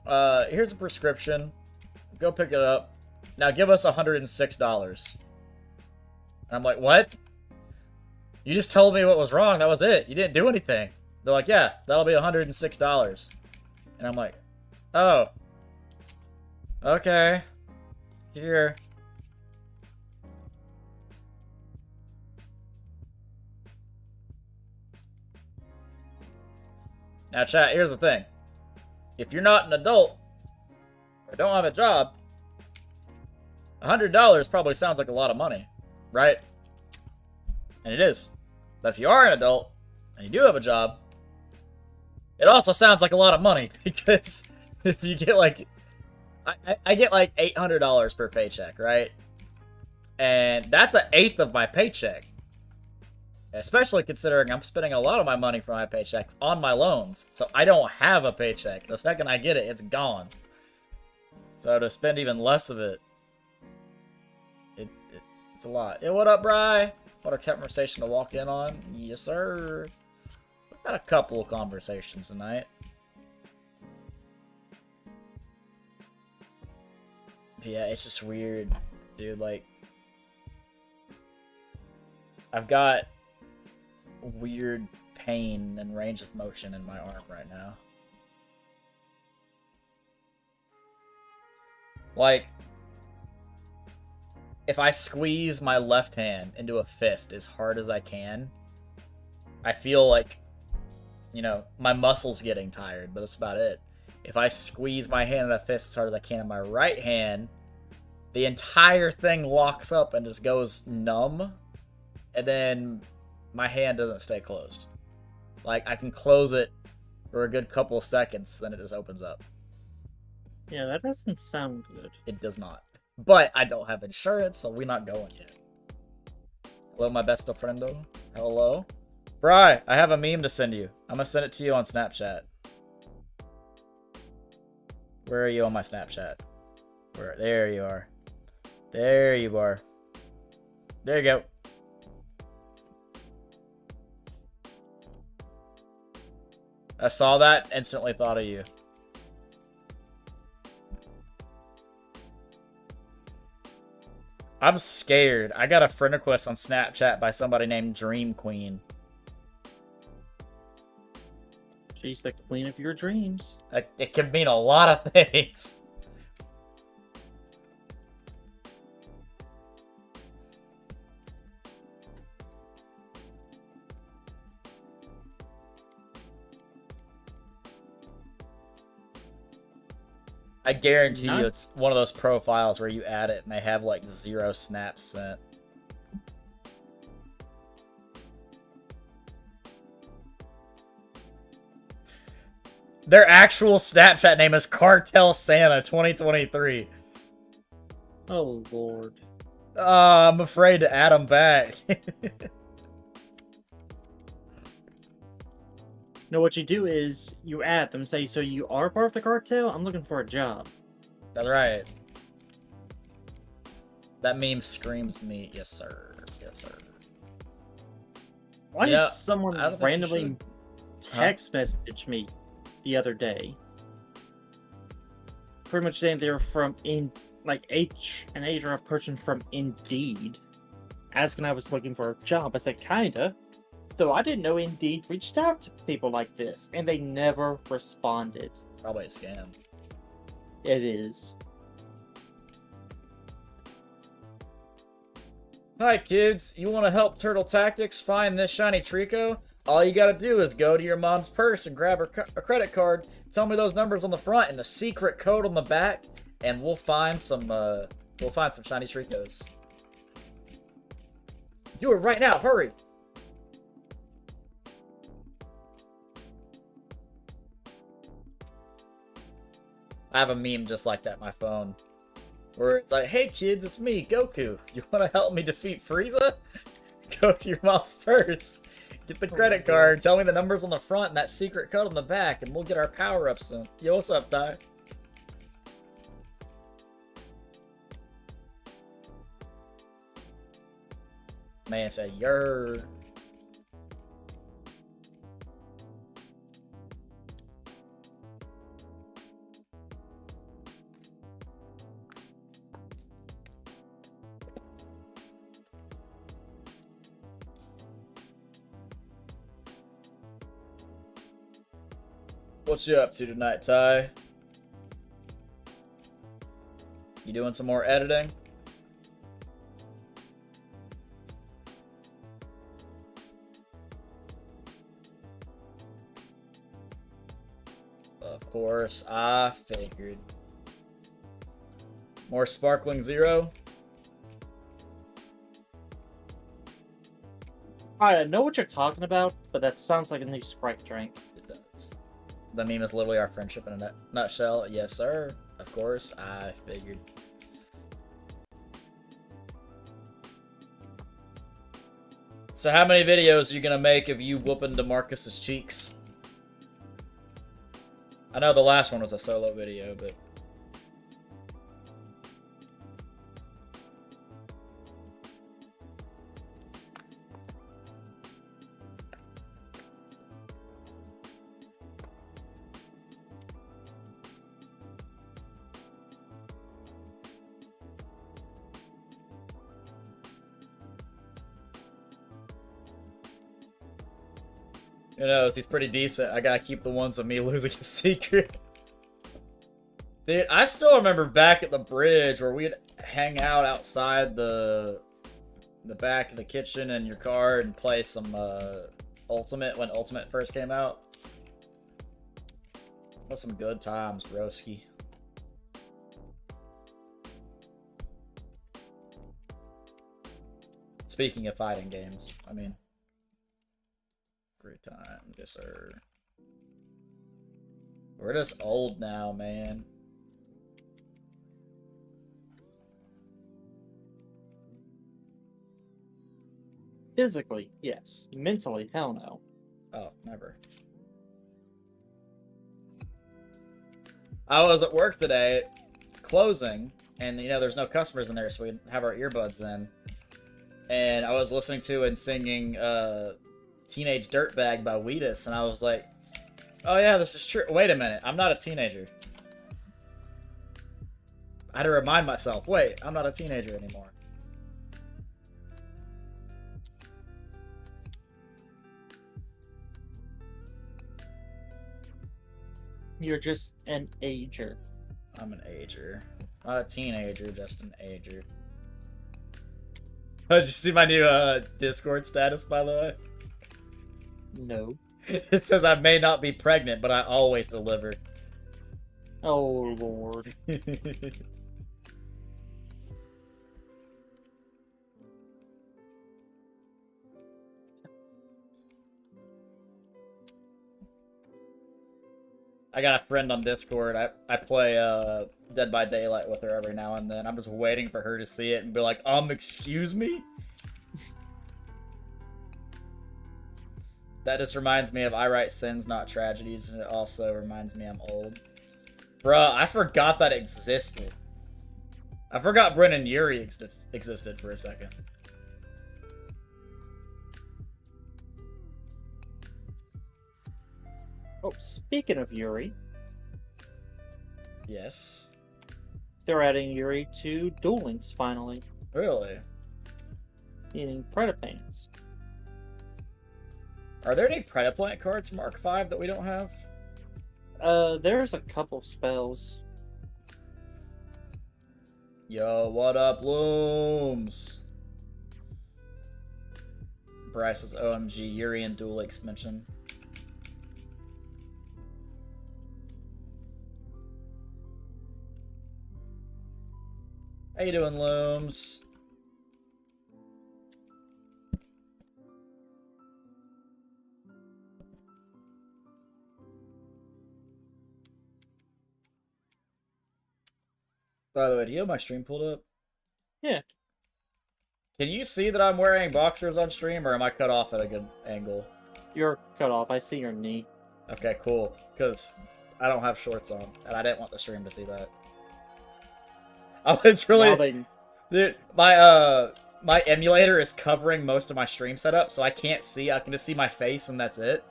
[SPEAKER 1] Here's a prescription. Go pick it up. Now give us $106. And I'm like, what? You just told me what was wrong. That was it. You didn't do anything. They're like, yeah, that'll be $106. And I'm like, oh. Okay. Here. Now, chat, here's the thing. If you're not an adult, or don't have a job, $100 probably sounds like a lot of money, right? And it is. But if you are an adult, and you do have a job, it also sounds like a lot of money, because if you get like... I get like $800 per paycheck, right? And that's an eighth of my paycheck. Especially considering I'm spending a lot of my money for my paychecks on my loans. So I don't have a paycheck. The second I get it, it's gone. So to spend even less of it, it's a lot. Hey, what up, Bri? What a conversation to walk in on. Yes, sir. We've got a couple of conversations tonight. Yeah, it's just weird, dude. Like, I've got weird pain and range of motion in my arm right now. Like, if I squeeze my left hand into a fist as hard as I can, I feel like, you know, my muscles getting tired, but that's about it. If I squeeze my hand in a fist as hard as I can in my right hand, the entire thing locks up and just goes numb, and then my hand doesn't stay closed. Like, I can close it for a good couple of seconds, then it just opens up.
[SPEAKER 2] Yeah, that doesn't sound good.
[SPEAKER 1] It does not. But I don't have insurance, so we're not going yet. Hello, my best friendo. Hello. Bri, I have a meme to send you. I'm gonna send it to you on Snapchat. Where are you on my Snapchat? Where? There you are. There you are. There you go. I saw that, instantly thought of you. I'm scared. I got a friend request on Snapchat by somebody named Dream Queen.
[SPEAKER 2] She's the queen of your dreams.
[SPEAKER 1] It could mean a lot of things. I guarantee you it's one of those profiles where you add it and they have like 0 snaps sent. Their actual Snapchat name is Cartel Santa 2023.
[SPEAKER 2] Oh, Lord.
[SPEAKER 1] I'm afraid to add them back.
[SPEAKER 2] No, what you do is you add them, say, so you are part of the cartel? I'm looking for a job.
[SPEAKER 1] That's right. That meme screams me, yes sir, yes sir.
[SPEAKER 2] Why did someone
[SPEAKER 1] I don't think
[SPEAKER 2] randomly text message me the other day? Pretty much saying they were from an HR person from Indeed, asking I was looking for a job. I said, kinda. Though I didn't know Indeed reached out to people like this, and they never responded.
[SPEAKER 1] Probably a scam.
[SPEAKER 2] It is.
[SPEAKER 1] Hi kids, you want to help Turtle Tactics find this shiny Treecko? All you gotta do is go to your mom's purse and grab her a credit card, tell me those numbers on the front and the secret code on the back, and we'll find some shiny Treeckos. Do it right now, hurry! I have a meme just like that on my phone. Where it's like, hey kids, it's me, Goku. You wanna help me defeat Frieza? Go to your mom's purse. Get the credit card, tell me the numbers on the front and that secret code on the back, and we'll get our power-ups soon. Yo, what's up, Ty? Man said, yer. What you up to tonight, Ty? You doing some more editing? Of course, I figured. More Sparkling Zero?
[SPEAKER 2] I know what you're talking about, but that sounds like a new Sprite drink.
[SPEAKER 1] It does. The meme is literally our friendship in a nutshell. Yes, sir. Of course, I figured. So how many videos are you gonna make of you whooping DeMarcus's cheeks? I know the last one was a solo video, but... Who knows? He's pretty decent. I gotta keep the ones of me losing a secret. Dude, I still remember back at the bridge where we'd hang out outside the back of the kitchen in your car and play some Ultimate when Ultimate first came out. That's some good times, broski. Speaking of fighting games, I mean, great time, yes sir. We're just old now, man.
[SPEAKER 2] Physically, yes. Mentally, hell no.
[SPEAKER 1] Oh, never. I was at work today, closing, and you know, there's no customers in there, so we have our earbuds in. And I was listening to and singing Teenage Dirtbag by Wheatus, and I was like, oh yeah, this is true. Wait a minute, I'm not a teenager. I had to remind myself, wait, I'm not a teenager anymore.
[SPEAKER 2] You're just an ager.
[SPEAKER 1] I'm an ager. Not a teenager, just an ager. Oh, did you see my new Discord status, by the way?
[SPEAKER 2] No.
[SPEAKER 1] It says I may not be pregnant, but I always deliver.
[SPEAKER 2] Oh, Lord.
[SPEAKER 1] I got a friend on Discord. I play Dead by Daylight with her every now and then. I'm just waiting for her to see it and be like, excuse me? That just reminds me of I Write Sins, Not Tragedies, and it also reminds me I'm old. Bruh, I forgot that existed. I forgot Brennan Urie existed for a second.
[SPEAKER 2] Oh, speaking of Yuri,
[SPEAKER 1] Yes.
[SPEAKER 2] they're adding Yuri to Duel Links finally,
[SPEAKER 1] Really?
[SPEAKER 2] meaning Predapants.
[SPEAKER 1] Are there any Predaplant cards Mark V that we don't have?
[SPEAKER 2] There's a couple spells.
[SPEAKER 1] Yo, what up, Looms? Bryce's OMG Yuri and Duel Links mention. How you doing, Looms? By the way, do you have my stream pulled up?
[SPEAKER 2] Yeah.
[SPEAKER 1] Can you see that I'm wearing boxers on stream, or am I cut off at a good angle?
[SPEAKER 2] You're cut off. I see your knee.
[SPEAKER 1] Okay, cool. Because I don't have shorts on, and I didn't want the stream to see that. I was really... Dude, my emulator is covering most of my stream setup, so I can't see. I can just see my face, and that's it.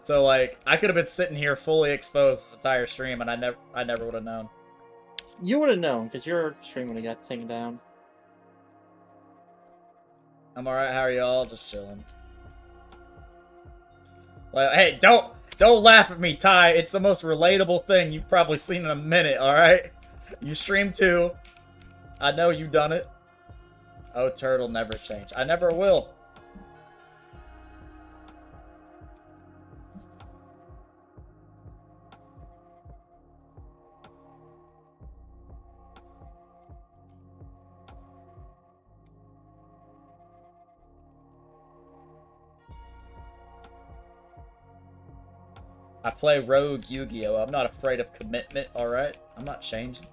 [SPEAKER 1] So, like, I could have been sitting here fully exposed this entire stream, and I never would have known.
[SPEAKER 2] You would have known, because your stream would have got taken down.
[SPEAKER 1] I'm alright, how are y'all? Just chilling. Well, hey, don't laugh at me, Ty. It's the most relatable thing you've probably seen in a minute, alright? You stream too. I know you done it. Oh, turtle never change. I never will. I play Rogue Yu-Gi-Oh! I'm not afraid of commitment, alright? I'm not changing.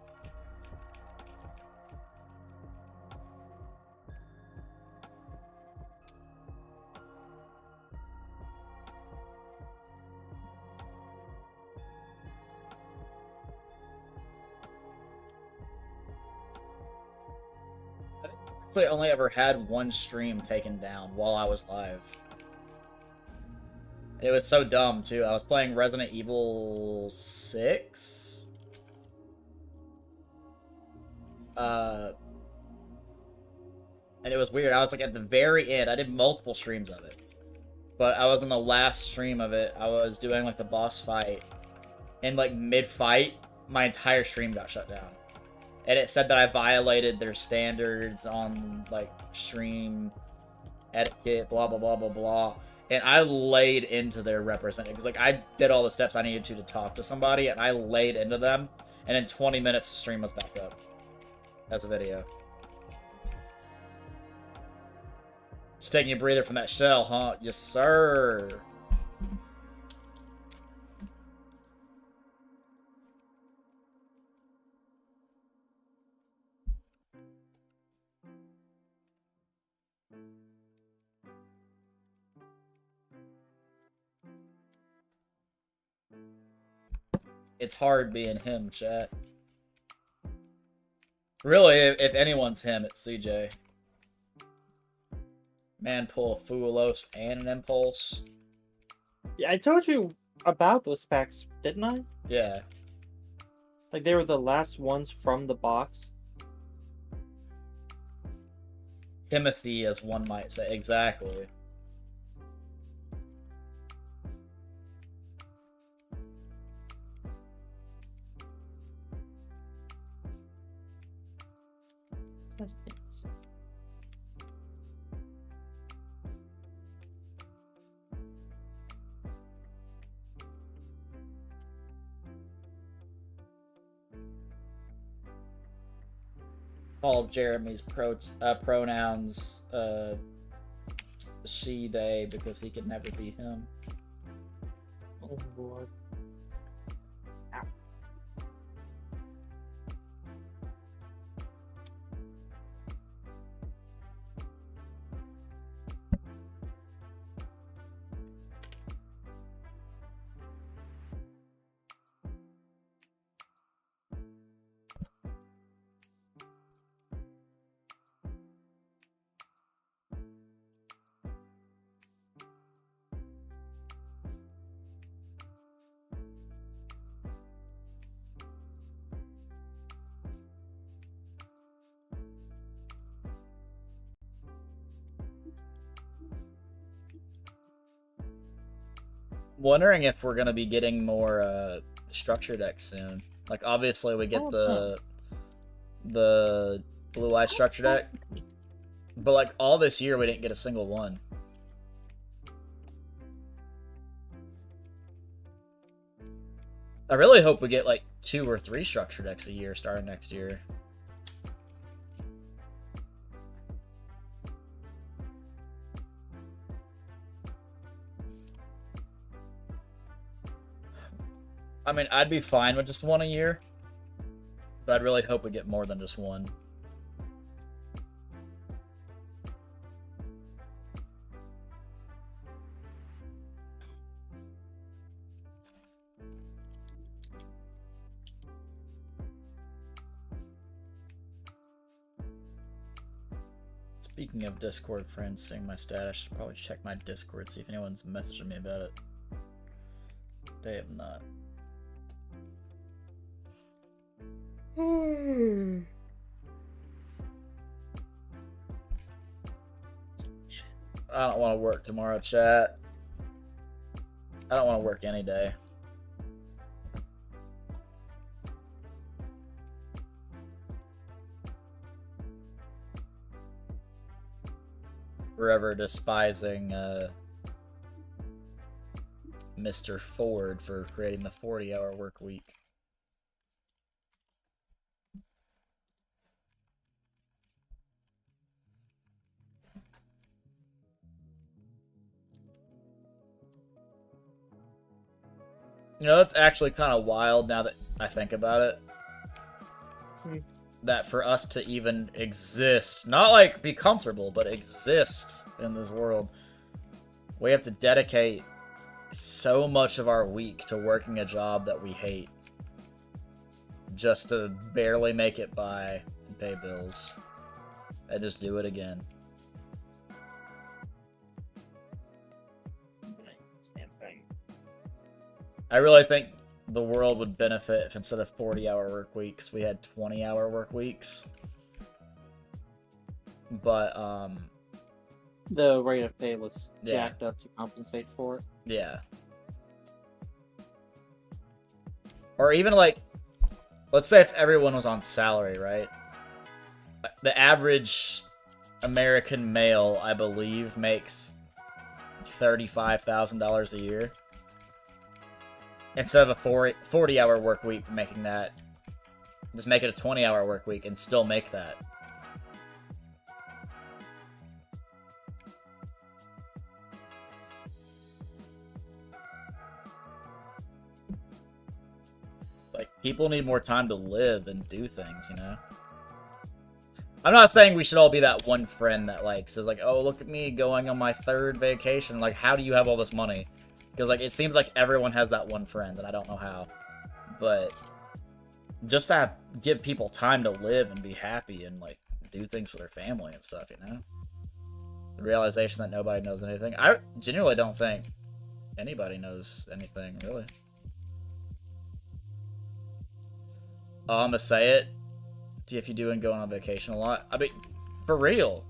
[SPEAKER 1] I actually only ever had one stream taken down while I was live. It was so dumb, too. I was playing Resident Evil 6. And it was weird. I was, like, at the very end. I did multiple streams of it. but I was on the last stream of it. I was doing like the boss fight, and like mid-fight, my entire stream got shut down. And it said that I violated their standards on like stream etiquette, blah blah blah blah blah. And I laid into their representative. Like I did all the steps I needed to talk to somebody, and I laid into them. And in 20 minutes, the stream was back up. That's a video. Just taking a breather from that shell, huh? Yes, sir. It's hard being him, chat. Really, if anyone's him, it's CJ. Man, pull a Fuelos and an Impulse.
[SPEAKER 2] Yeah, I told you about those packs, didn't I?
[SPEAKER 1] Yeah.
[SPEAKER 2] Like they were the last ones from the box.
[SPEAKER 1] Timothy, as one might say. Exactly. All of Jeremy's pronouns she, they, because he could never be him.
[SPEAKER 2] Oh Lord. Ow.
[SPEAKER 1] Wondering if we're gonna be getting more structure decks soon. Like obviously we get the blue eye structure deck, but like all this year we didn't get a single one. I really hope we get like 2 or 3 structure decks a year starting next year. I mean, I'd be fine with just 1 a year, but I'd really hope we get more than just 1. Speaking of Discord friends seeing my stat, I should probably check my Discord, see if anyone's messaging me about it. They have not. I don't want to work tomorrow, chat. I don't want to work any day. Forever despising Mr. Ford for creating the 40-hour work week. You know, it's actually kind of wild now that I think about it. That for us to even exist, not like be comfortable, but exist in this world, we have to dedicate so much of our week to working a job that we hate. Just to barely make it by and pay bills. And just do it again. I really think the world would benefit if instead of 40-hour work weeks, we had 20-hour work weeks. But,
[SPEAKER 2] The rate of pay was
[SPEAKER 1] Yeah.
[SPEAKER 2] jacked up to compensate for it.
[SPEAKER 1] Yeah. Or even like, let's say if everyone was on salary, right? The average American male, I believe, makes $35,000 a year. Instead of a 40-hour work week, making that, just make it a 20-hour work week and still make that. Like, people need more time to live and do things, you know? I'm not saying we should all be that one friend that, like, says, like, oh, look at me going on my 3rd vacation. Like, how do you have all this money? Because, like, it seems like everyone has that one friend, and I don't know how. But just to give people time to live and be happy and, like, do things for their family and stuff, you know? The realization that nobody knows anything. I genuinely don't think anybody knows anything, really. Oh, I'm gonna say it. If you do and going on vacation a lot. I mean, for real.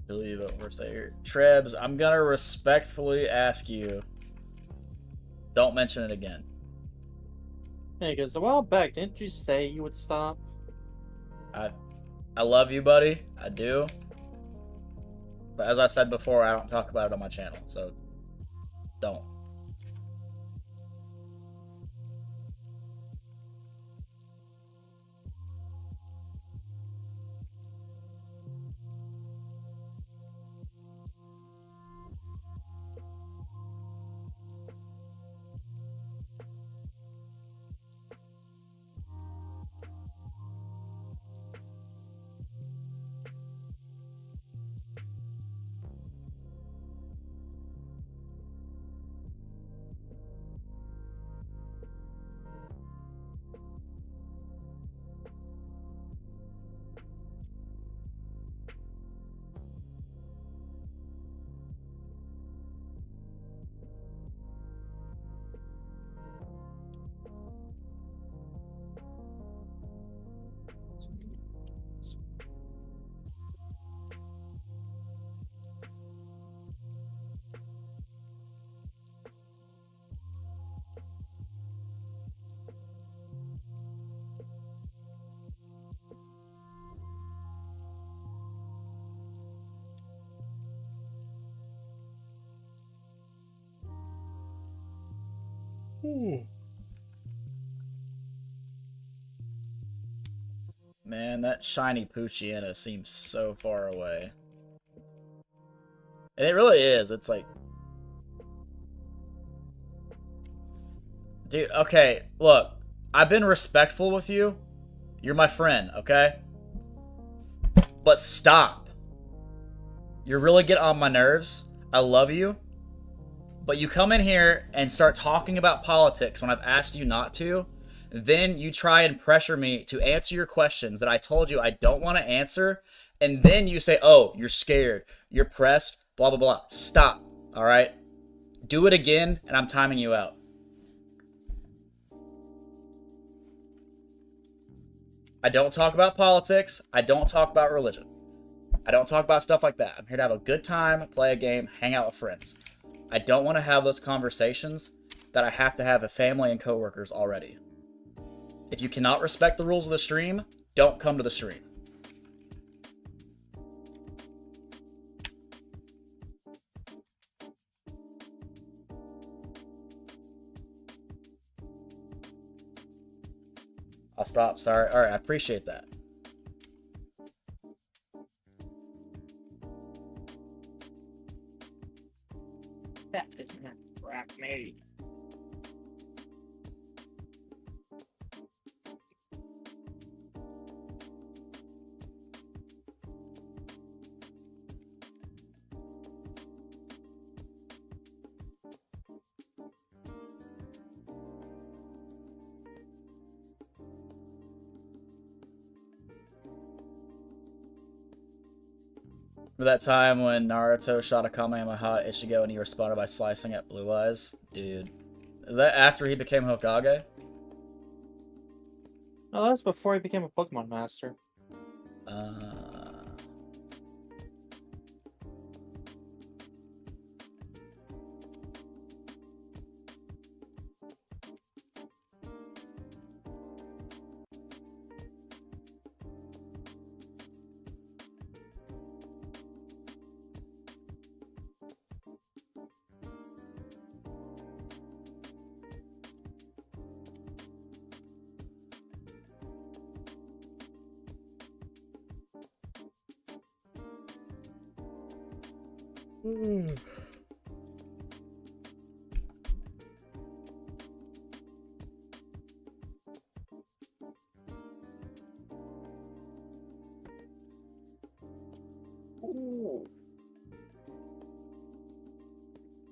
[SPEAKER 1] Believe it, we're saying. Trebs, I'm gonna respectfully ask you, don't mention it again.
[SPEAKER 2] Hey, because a while back, didn't you say you would stop?
[SPEAKER 1] I love you, buddy. I do. But as I said before, I don't talk about it on my channel, so don't. Man, that shiny Poochyena seems so far away. And it really is. It's like... Dude, okay, look. I've been respectful with you. You're my friend, okay? But stop. You really get on my nerves. I love you. But you come in here and start talking about politics when I've asked you not to. Then you try and pressure me to answer your questions that I told you I don't want to answer. And then you say, oh, you're scared. You're pressed. Blah, blah, blah. Stop. All right? Do it again, and I'm timing you out. I don't talk about politics. I don't talk about religion. I don't talk about stuff like that. I'm here to have a good time, play a game, hang out with friends. I don't want to have those conversations that I have to have with family and coworkers already. If you cannot respect the rules of the stream, don't come to the stream. I'll stop. Sorry. All right, I appreciate that.
[SPEAKER 2] That is not crap me.
[SPEAKER 1] That time when Naruto shot a Kamehameha at Ichigo and he responded by slicing at Blue Eyes? Dude. Is that after he became Hokage?
[SPEAKER 2] Oh, that was before he became a Pokemon Master. Ooh.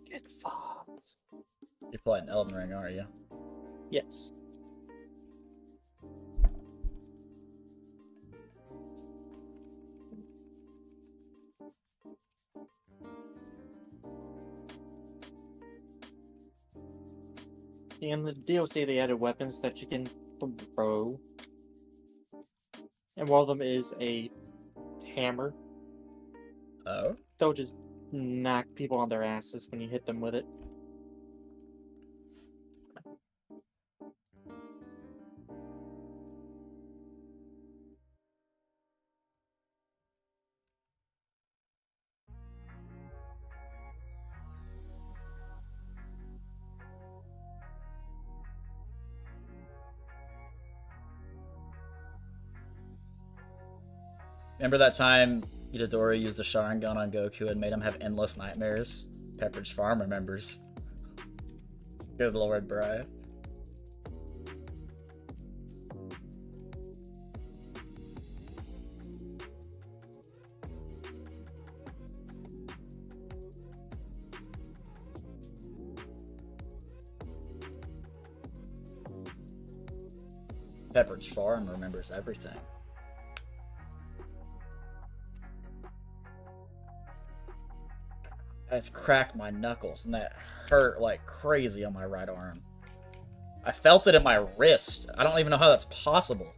[SPEAKER 2] Get fucked.
[SPEAKER 1] You're playing Elden Ring, aren't you?
[SPEAKER 2] Yes. In the DLC, they added weapons that you can throw. And one of them is a hammer.
[SPEAKER 1] Oh?
[SPEAKER 2] They'll just knock people on their asses when you hit them with it.
[SPEAKER 1] Remember that time Itadori used the Sharingan on Goku and made him have endless nightmares? Pepperidge Farm remembers. Good lord, Brian. Pepperidge Farm remembers everything. That's cracked my knuckles, and that hurt like crazy on my right arm. I felt it in my wrist. I don't even know how that's possible.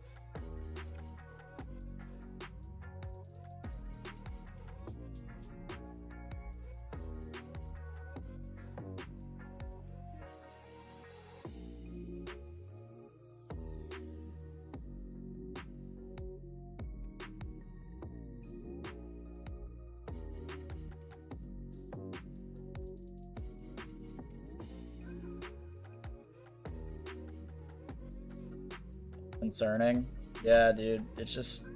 [SPEAKER 1] Concerning. Yeah, dude. It's just...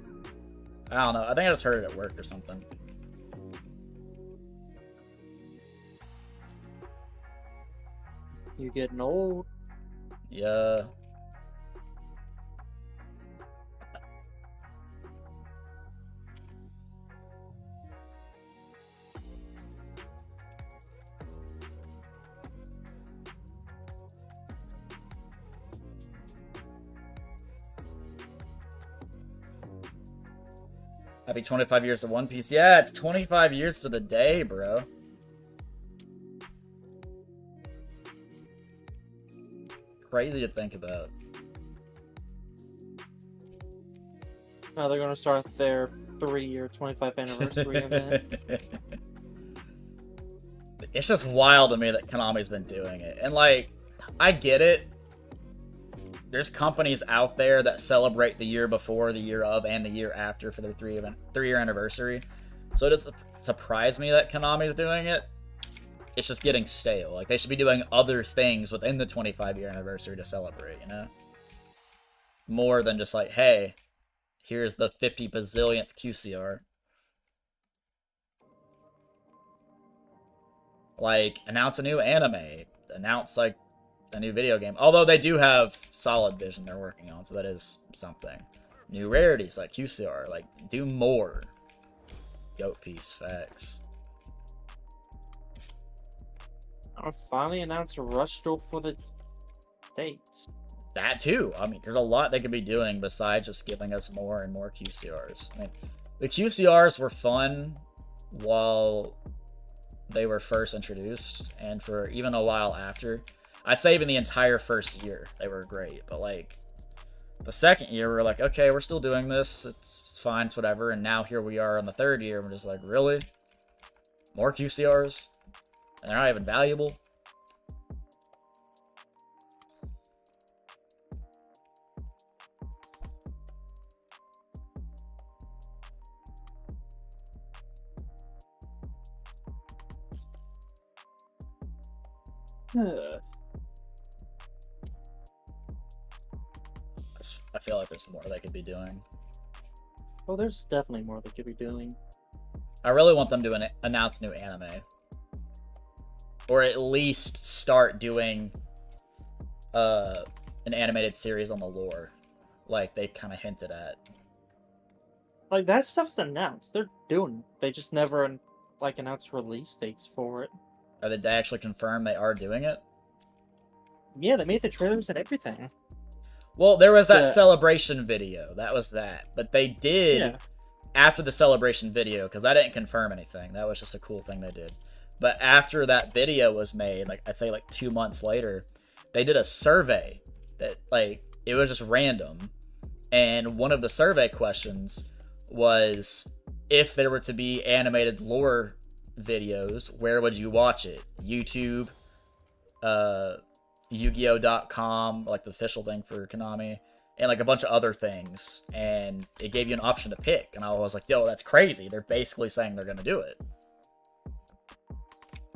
[SPEAKER 1] I don't know. I think I just heard it at work or something.
[SPEAKER 2] You getting old.
[SPEAKER 1] Yeah. Happy 25 years to One Piece. Yeah, it's 25 years to the day, bro. Crazy to think about.
[SPEAKER 2] Now they're going to start their 3-year 25th anniversary event.
[SPEAKER 1] It's just wild to me that Konami's been doing it. And, like, I get it. There's companies out there that celebrate the year before, the year of, and the year after for their 3-year anniversary. So it doesn't surprise me that Konami's doing it. It's just getting stale. Like, they should be doing other things within the 25-year anniversary to celebrate, you know? More than just like, hey, here's the 50 bazillionth QCR. Like, announce a new anime. Announce, like, a new video game. Although they do have Solid Vision they're working on, so that is something. New rarities like QCR. Like, do more. Goat piece, facts.
[SPEAKER 2] I'll finally announce a rush duel for the States.
[SPEAKER 1] That too. I mean, there's a lot they could be doing besides just giving us more and more QCRs. I mean, the QCRs were fun while they were first introduced, and for even a while after. I'd say even the entire first year, they were great. But, like, the second year, we were like, okay, we're still doing this. It's fine, it's whatever. And now here we are on the third year, and we're just like, really? More QCRs? And they're not even valuable? I feel like there's more they could be doing.
[SPEAKER 2] Well, there's definitely more they could be doing.
[SPEAKER 1] I really want them to announce new anime. Or at least start doing an animated series on the lore. Like they kind of hinted at.
[SPEAKER 2] Like, that stuff's announced. They're doing. They just never, like, announce release dates for it.
[SPEAKER 1] Or did they actually confirm they are doing it?
[SPEAKER 2] Yeah, they made the trailers and everything.
[SPEAKER 1] Well, there was that celebration video. That was that. But they did, after the celebration video, because that didn't confirm anything. That was just a cool thing they did. But after that video was made, like I'd say like 2 months later, they did a survey that, like, it was just random. And one of the survey questions was, if there were to be animated lore videos, where would you watch it? YouTube, Yu-Gi-Oh.com, like the official thing for Konami, and like a bunch of other things. And it gave you an option to pick. And I was like, yo, that's crazy. They're basically saying they're going to do it.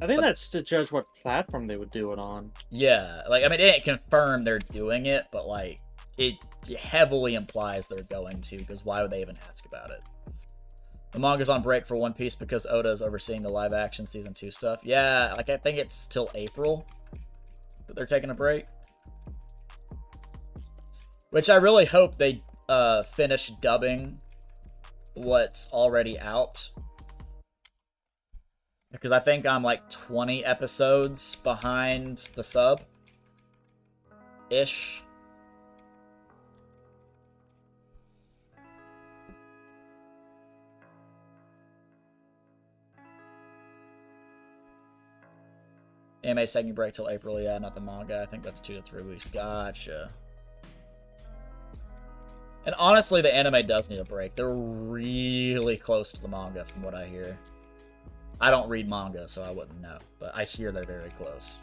[SPEAKER 2] I think that's to judge what platform they would do it on.
[SPEAKER 1] Yeah, like, I mean, it didn't confirm they're doing it, but, like, it heavily implies they're going to, because why would they even ask about it? The manga's on break for One Piece because Oda's overseeing the live-action Season 2 stuff. Yeah, like, I think it's till April that they're taking a break. Which I really hope they finish dubbing what's already out. Because I think I'm like 20 episodes behind the sub. Ish. Anime's taking a break till April, yeah, not the manga. I think that's 2 to 3 weeks. Gotcha. And honestly, the anime does need a break. They're really close to the manga from what I hear. I don't read manga, so I wouldn't know. But I hear they're very close.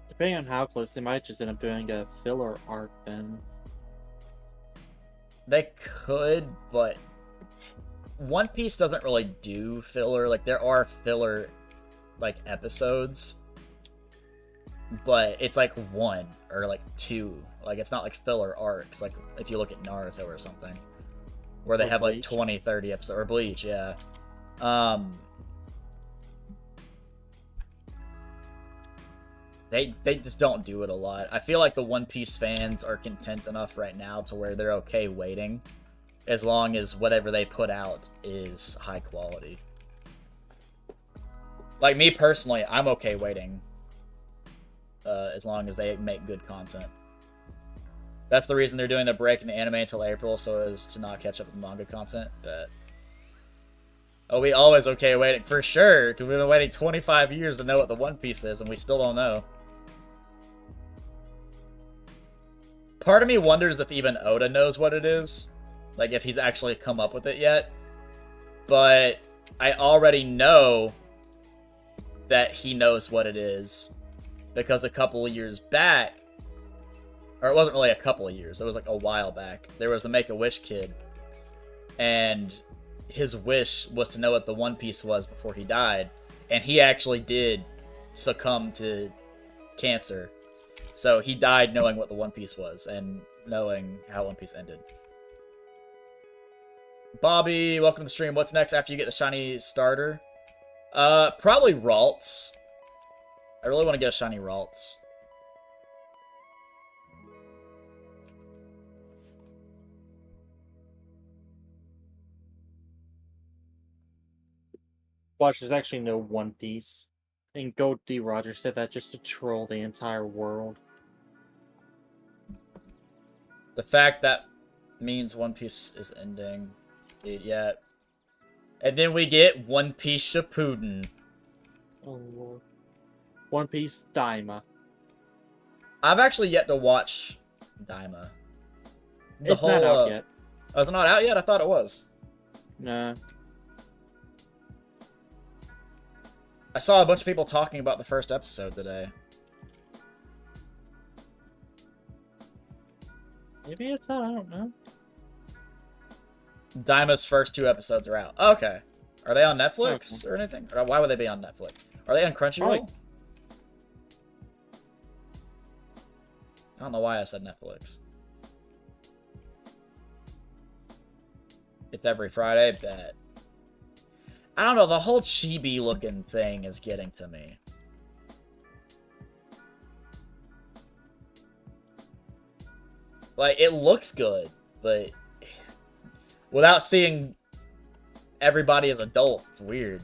[SPEAKER 2] Depending on how close, they might just end up doing a filler arc then.
[SPEAKER 1] They could, but One Piece doesn't really do filler. Like, there are filler, like, episodes, but it's like 1 or like 2. Like, it's not like filler arcs, like if you look at Naruto or something, where they have like 20, 30 episodes, or Bleach, yeah. They just don't do it a lot. I feel like the One Piece fans are content enough right now to where they're okay waiting, as long as whatever they put out is high quality. Like, me personally, I'm okay waiting, as long as they make good content. That's the reason they're doing the break in the anime until April, so as to not catch up with manga content. But oh, we always okay waiting for sure, because we've been waiting 25 years to know what the One Piece is, and we still don't know. Part of me wonders if even Oda knows what it is, like if he's actually come up with it yet. But I already know that he knows what it is, because a couple of years back, or it wasn't really a couple of years, it was like a while back, there was a Make-A-Wish kid, and his wish was to know what the One Piece was before he died, and he actually did succumb to cancer. So he died knowing what the One Piece was, and knowing how One Piece ended. Bobby, welcome to the stream. What's next after you get the shiny starter? Probably Ralts. I really want to get a shiny Ralts.
[SPEAKER 2] Watch, there's actually no One Piece. And Gold D. Rogers said that just to troll the entire world.
[SPEAKER 1] The fact that means One Piece is ending. Yeah. And then we get One Piece Shippuden.
[SPEAKER 2] Oh lord. One Piece Daima.
[SPEAKER 1] I've actually yet to watch Daima.
[SPEAKER 2] It's not out yet.
[SPEAKER 1] Oh, it's not out yet? I thought it was.
[SPEAKER 2] No.
[SPEAKER 1] I saw a bunch of people talking about the first episode today.
[SPEAKER 2] Maybe it's out, I don't know.
[SPEAKER 1] Daima's first 2 episodes are out. Okay. Are they on Netflix or anything? Or why would they be on Netflix? Are they on Crunchyroll? I don't know why I said Netflix. It's every Friday? Bet. I don't know, the whole chibi looking thing is getting to me. Like, it looks good, but without seeing everybody as adults, it's weird.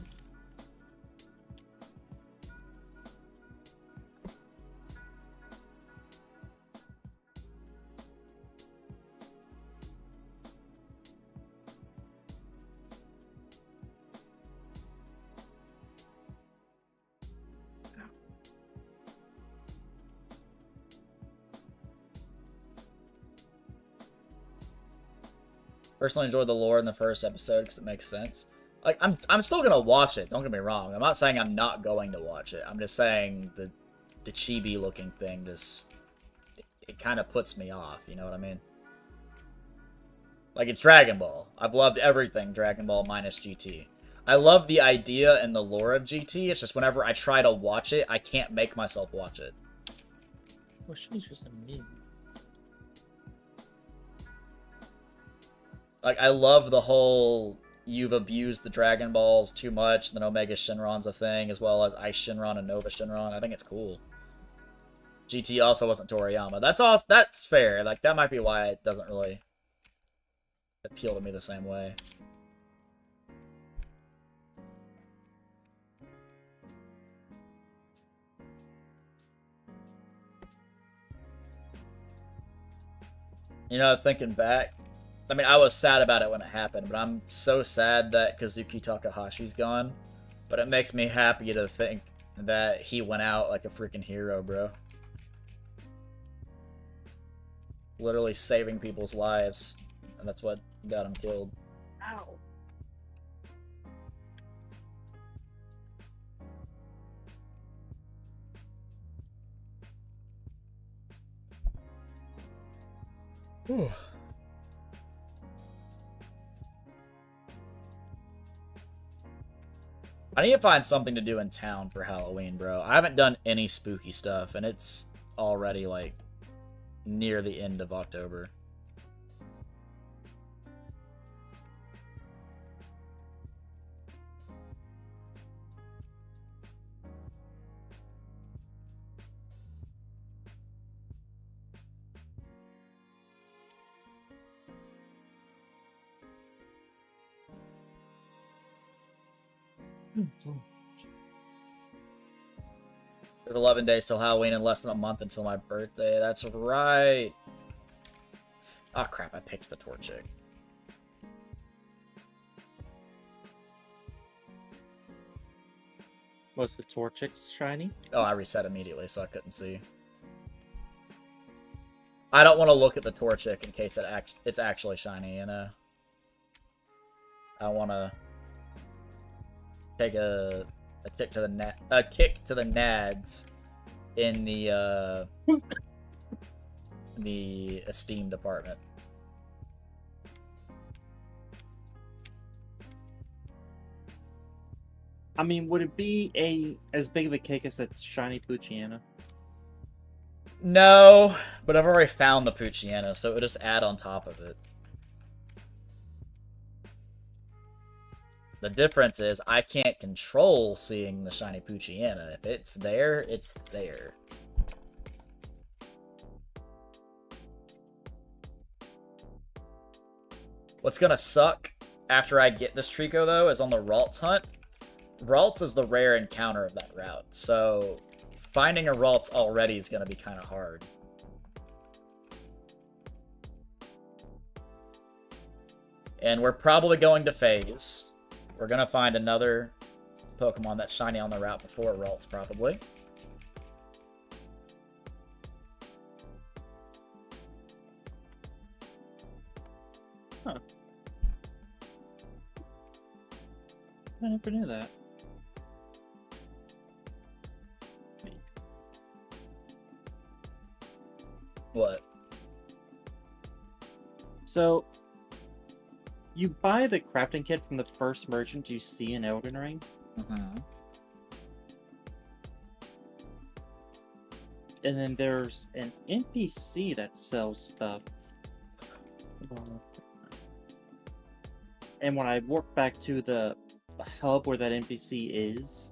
[SPEAKER 1] Personally enjoyed the lore in the first episode because it makes sense. Like, I'm still gonna watch it, don't get me wrong. I'm not saying I'm not going to watch it. I'm just saying the chibi looking thing just it kind of puts me off, you know what I mean? Like, it's Dragon Ball. I've loved everything Dragon Ball minus GT. I love the idea and the lore of GT. It's just whenever I try to watch it, I can't make myself watch it.
[SPEAKER 2] Well, she's just a meme.
[SPEAKER 1] Like, I love the whole you've abused the Dragon Balls too much, then Omega Shenron's a thing, as well as Ice Shenron and Nova Shenron. I think it's cool. GT also wasn't Toriyama. That's fair. Like, that might be why it doesn't really appeal to me the same way. You know, thinking back, I mean, I was sad about it when it happened, but I'm so sad that Kazuki Takahashi's gone. But it makes me happy to think that he went out like a freaking hero, bro. Literally saving people's lives. And that's what got him killed.
[SPEAKER 2] Ow.
[SPEAKER 1] Whew. I need to find something to do in town for Halloween, bro. I haven't done any spooky stuff, and it's already, like, near the end of October. There's 11 days till Halloween and less than a month until my birthday. That's right. Oh, crap. I picked the Torchic.
[SPEAKER 2] Was the Torchic shiny?
[SPEAKER 1] Oh, I reset immediately, so I couldn't see. I don't want to look at the Torchic in case it's actually shiny, you know? I want to take a kick to the nads in the esteem department.
[SPEAKER 2] I mean, would it be as big of a kick as that shiny Poochyena?
[SPEAKER 1] No, but I've already found the Poochyena, so it would just add on top of it. The difference is I can't control seeing the shiny Poochyena. If it's there, it's there. What's gonna suck after I get this Treecko, though, is on the Ralts hunt. Ralts is the rare encounter of that route, so finding a Ralts already is gonna be kind of hard. And we're probably going to phase. We're gonna find another Pokemon that's shiny on the route before Ralts, probably.
[SPEAKER 2] Huh. I never knew that.
[SPEAKER 1] What?
[SPEAKER 2] So, you buy the crafting kit from the first merchant you see in Elden Ring.
[SPEAKER 1] Mm-hmm.
[SPEAKER 2] And then there's an NPC that sells stuff. And when I walk back to the hub where that NPC is,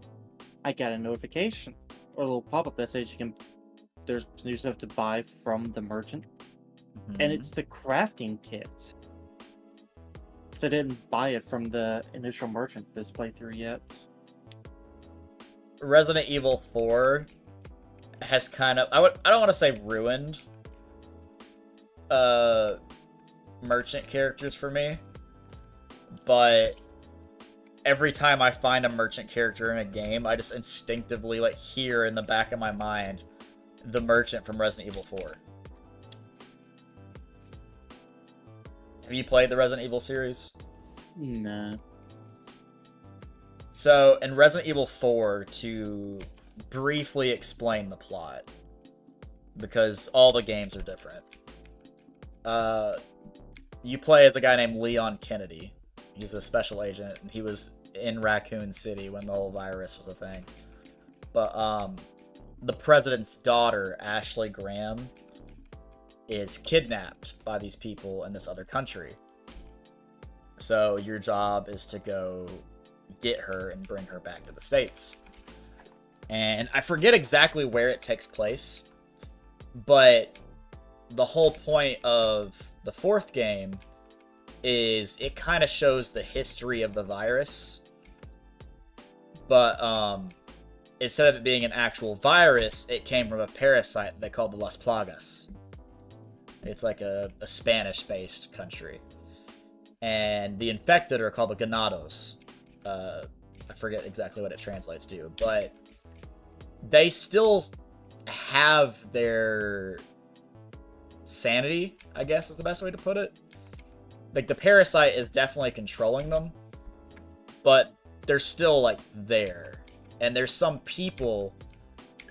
[SPEAKER 2] I got a notification or a little pop-up that says there's new stuff to buy from the merchant.
[SPEAKER 1] Mm-hmm.
[SPEAKER 2] And it's the crafting kit. So I didn't buy it from the initial merchant this playthrough yet.
[SPEAKER 1] Resident Evil 4 has kind of I don't want to say ruined merchant characters for me, but every time I find a merchant character in a game, I just instinctively like hear in the back of my mind the merchant from Resident Evil 4. Have you played the Resident Evil series?
[SPEAKER 2] Nah.
[SPEAKER 1] So, in Resident Evil 4, to briefly explain the plot, because all the games are different, you play as a guy named Leon Kennedy. He's a special agent, and he was in Raccoon City when the whole virus was a thing. But, the president's daughter, Ashley Graham, is kidnapped by these people in this other country. So your job is to go get her and bring her back to the States. And I forget exactly where it takes place, but the whole point of the fourth game is it kind of shows the history of the virus, but instead of it being an actual virus, it came from a parasite they called the Las Plagas. It's like a Spanish-based country. And the infected are called the Ganados. I forget exactly what it translates to, but they still have their sanity, I guess is the best way to put it. Like, the parasite is definitely controlling them, but they're still, like, there. And there's some people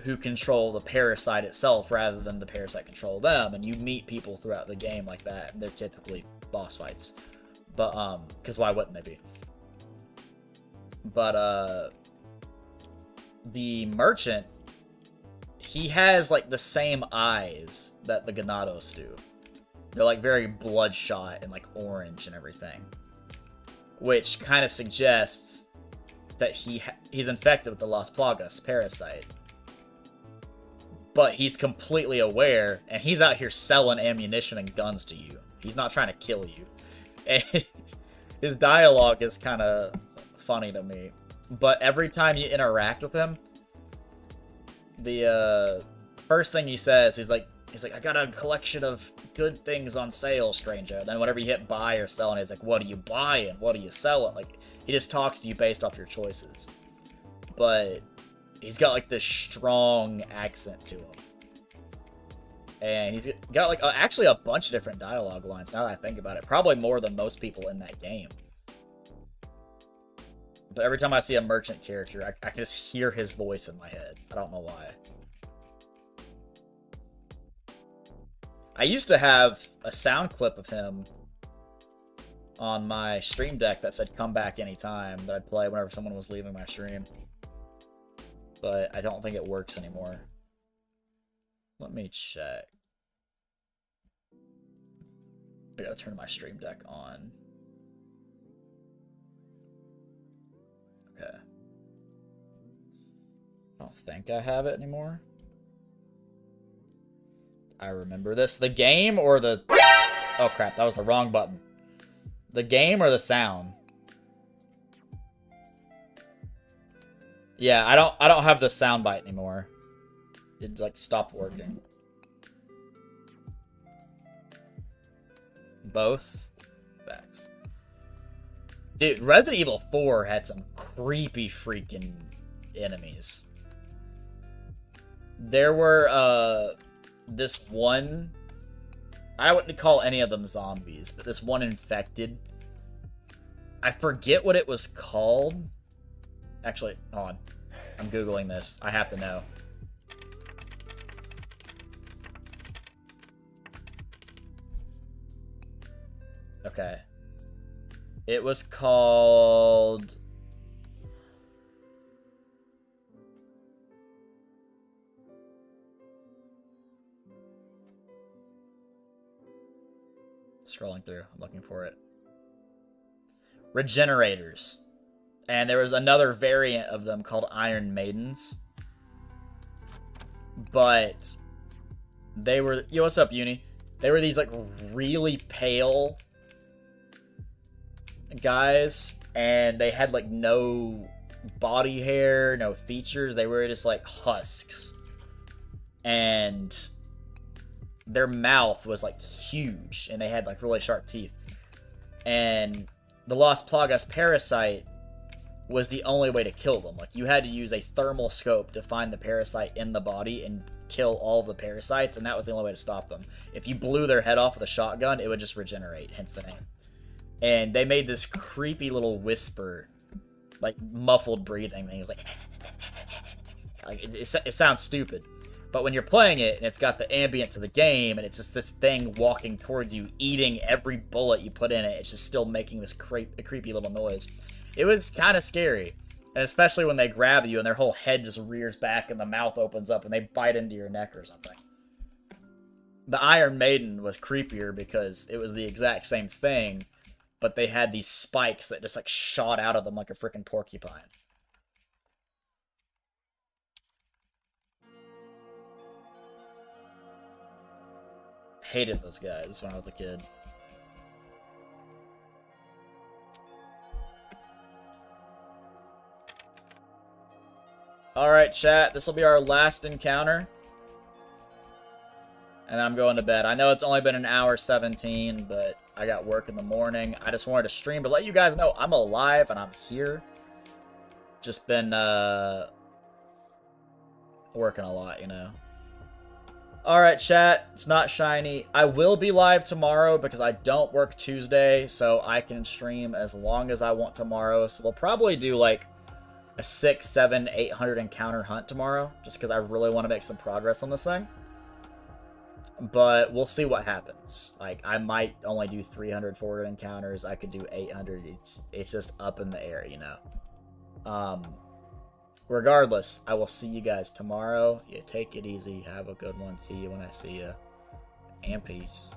[SPEAKER 1] who control the parasite itself rather than the parasite control them, and you meet people throughout the game like that, and they're typically boss fights. But, because why wouldn't they be? But, the merchant, he has, like, the same eyes that the Ganados do. They're, like, very bloodshot and, like, orange and everything. Which kind of suggests that he's infected with the Las Plagas parasite. But he's completely aware, and he's out here selling ammunition and guns to you. He's not trying to kill you. And his dialogue is kind of funny to me. But every time you interact with him, the first thing he says, he's like, I got a collection of good things on sale, stranger. Then whenever you hit buy or sell, and he's like, what are you buying? What are you selling? Like, he just talks to you based off your choices. But he's got, like, this strong accent to him. And he's got, like, actually a bunch of different dialogue lines, now that I think about it. Probably more than most people in that game. But every time I see a merchant character, I can just hear his voice in my head. I don't know why. I used to have a sound clip of him on my stream deck that said come back anytime, that I'd play whenever someone was leaving my stream. But I don't think it works anymore. Let me check. I gotta turn my stream deck on. Okay. I don't think I have it anymore. I remember this. The game or the... Oh crap, that was the wrong button. The game or the sound? Yeah, I don't have the soundbite anymore. It like stopped working. Both? Facts. Dude, Resident Evil 4 had some creepy freaking enemies. There were, this one... I wouldn't call any of them zombies, but this one infected. I forget what it was called. Actually, hold on. I'm Googling this. I have to know. Okay. It was called... Scrolling through. I'm looking for it. Regenerators. And there was another variant of them called Iron Maidens. But they were... Yo, what's up, Uni? They were these, like, really pale guys. And they had, like, no body hair, no features. They were just, like, husks. And their mouth was, like, huge. And they had, like, really sharp teeth. And the Las Plagas parasite was the only way to kill them. Like, you had to use a thermal scope to find the parasite in the body and kill all of the parasites, and that was the only way to stop them. If you blew their head off with a shotgun, it would just regenerate, hence the name. And they made this creepy little whisper, like, muffled breathing thing. It was like... like, it sounds stupid. But when you're playing it, and it's got the ambience of the game, and it's just this thing walking towards you, eating every bullet you put in it, it's just still making this creepy little noise. It was kind of scary. And especially when they grab you and their whole head just rears back and the mouth opens up and they bite into your neck or something. The Iron Maiden was creepier because it was the exact same thing, but they had these spikes that just like shot out of them like a freaking porcupine. Hated those guys when I was a kid. Alright, chat. This will be our last encounter. And then I'm going to bed. I know it's only been an hour 17, but I got work in the morning. I just wanted to stream to let you guys know I'm alive and I'm here. Just been, working a lot, you know. Alright, chat. It's not shiny. I will be live tomorrow because I don't work Tuesday, so I can stream as long as I want tomorrow. So we'll probably do, like, a 600, 700, 800 encounter hunt tomorrow, just because I really want to make some progress on this thing. But we'll see what happens. Like, I might only do 300, 400 encounters. I could do 800. It's just up in the air, you know. Regardless, I will see you guys tomorrow. You take it easy. Have a good one. See you when I see you. And peace.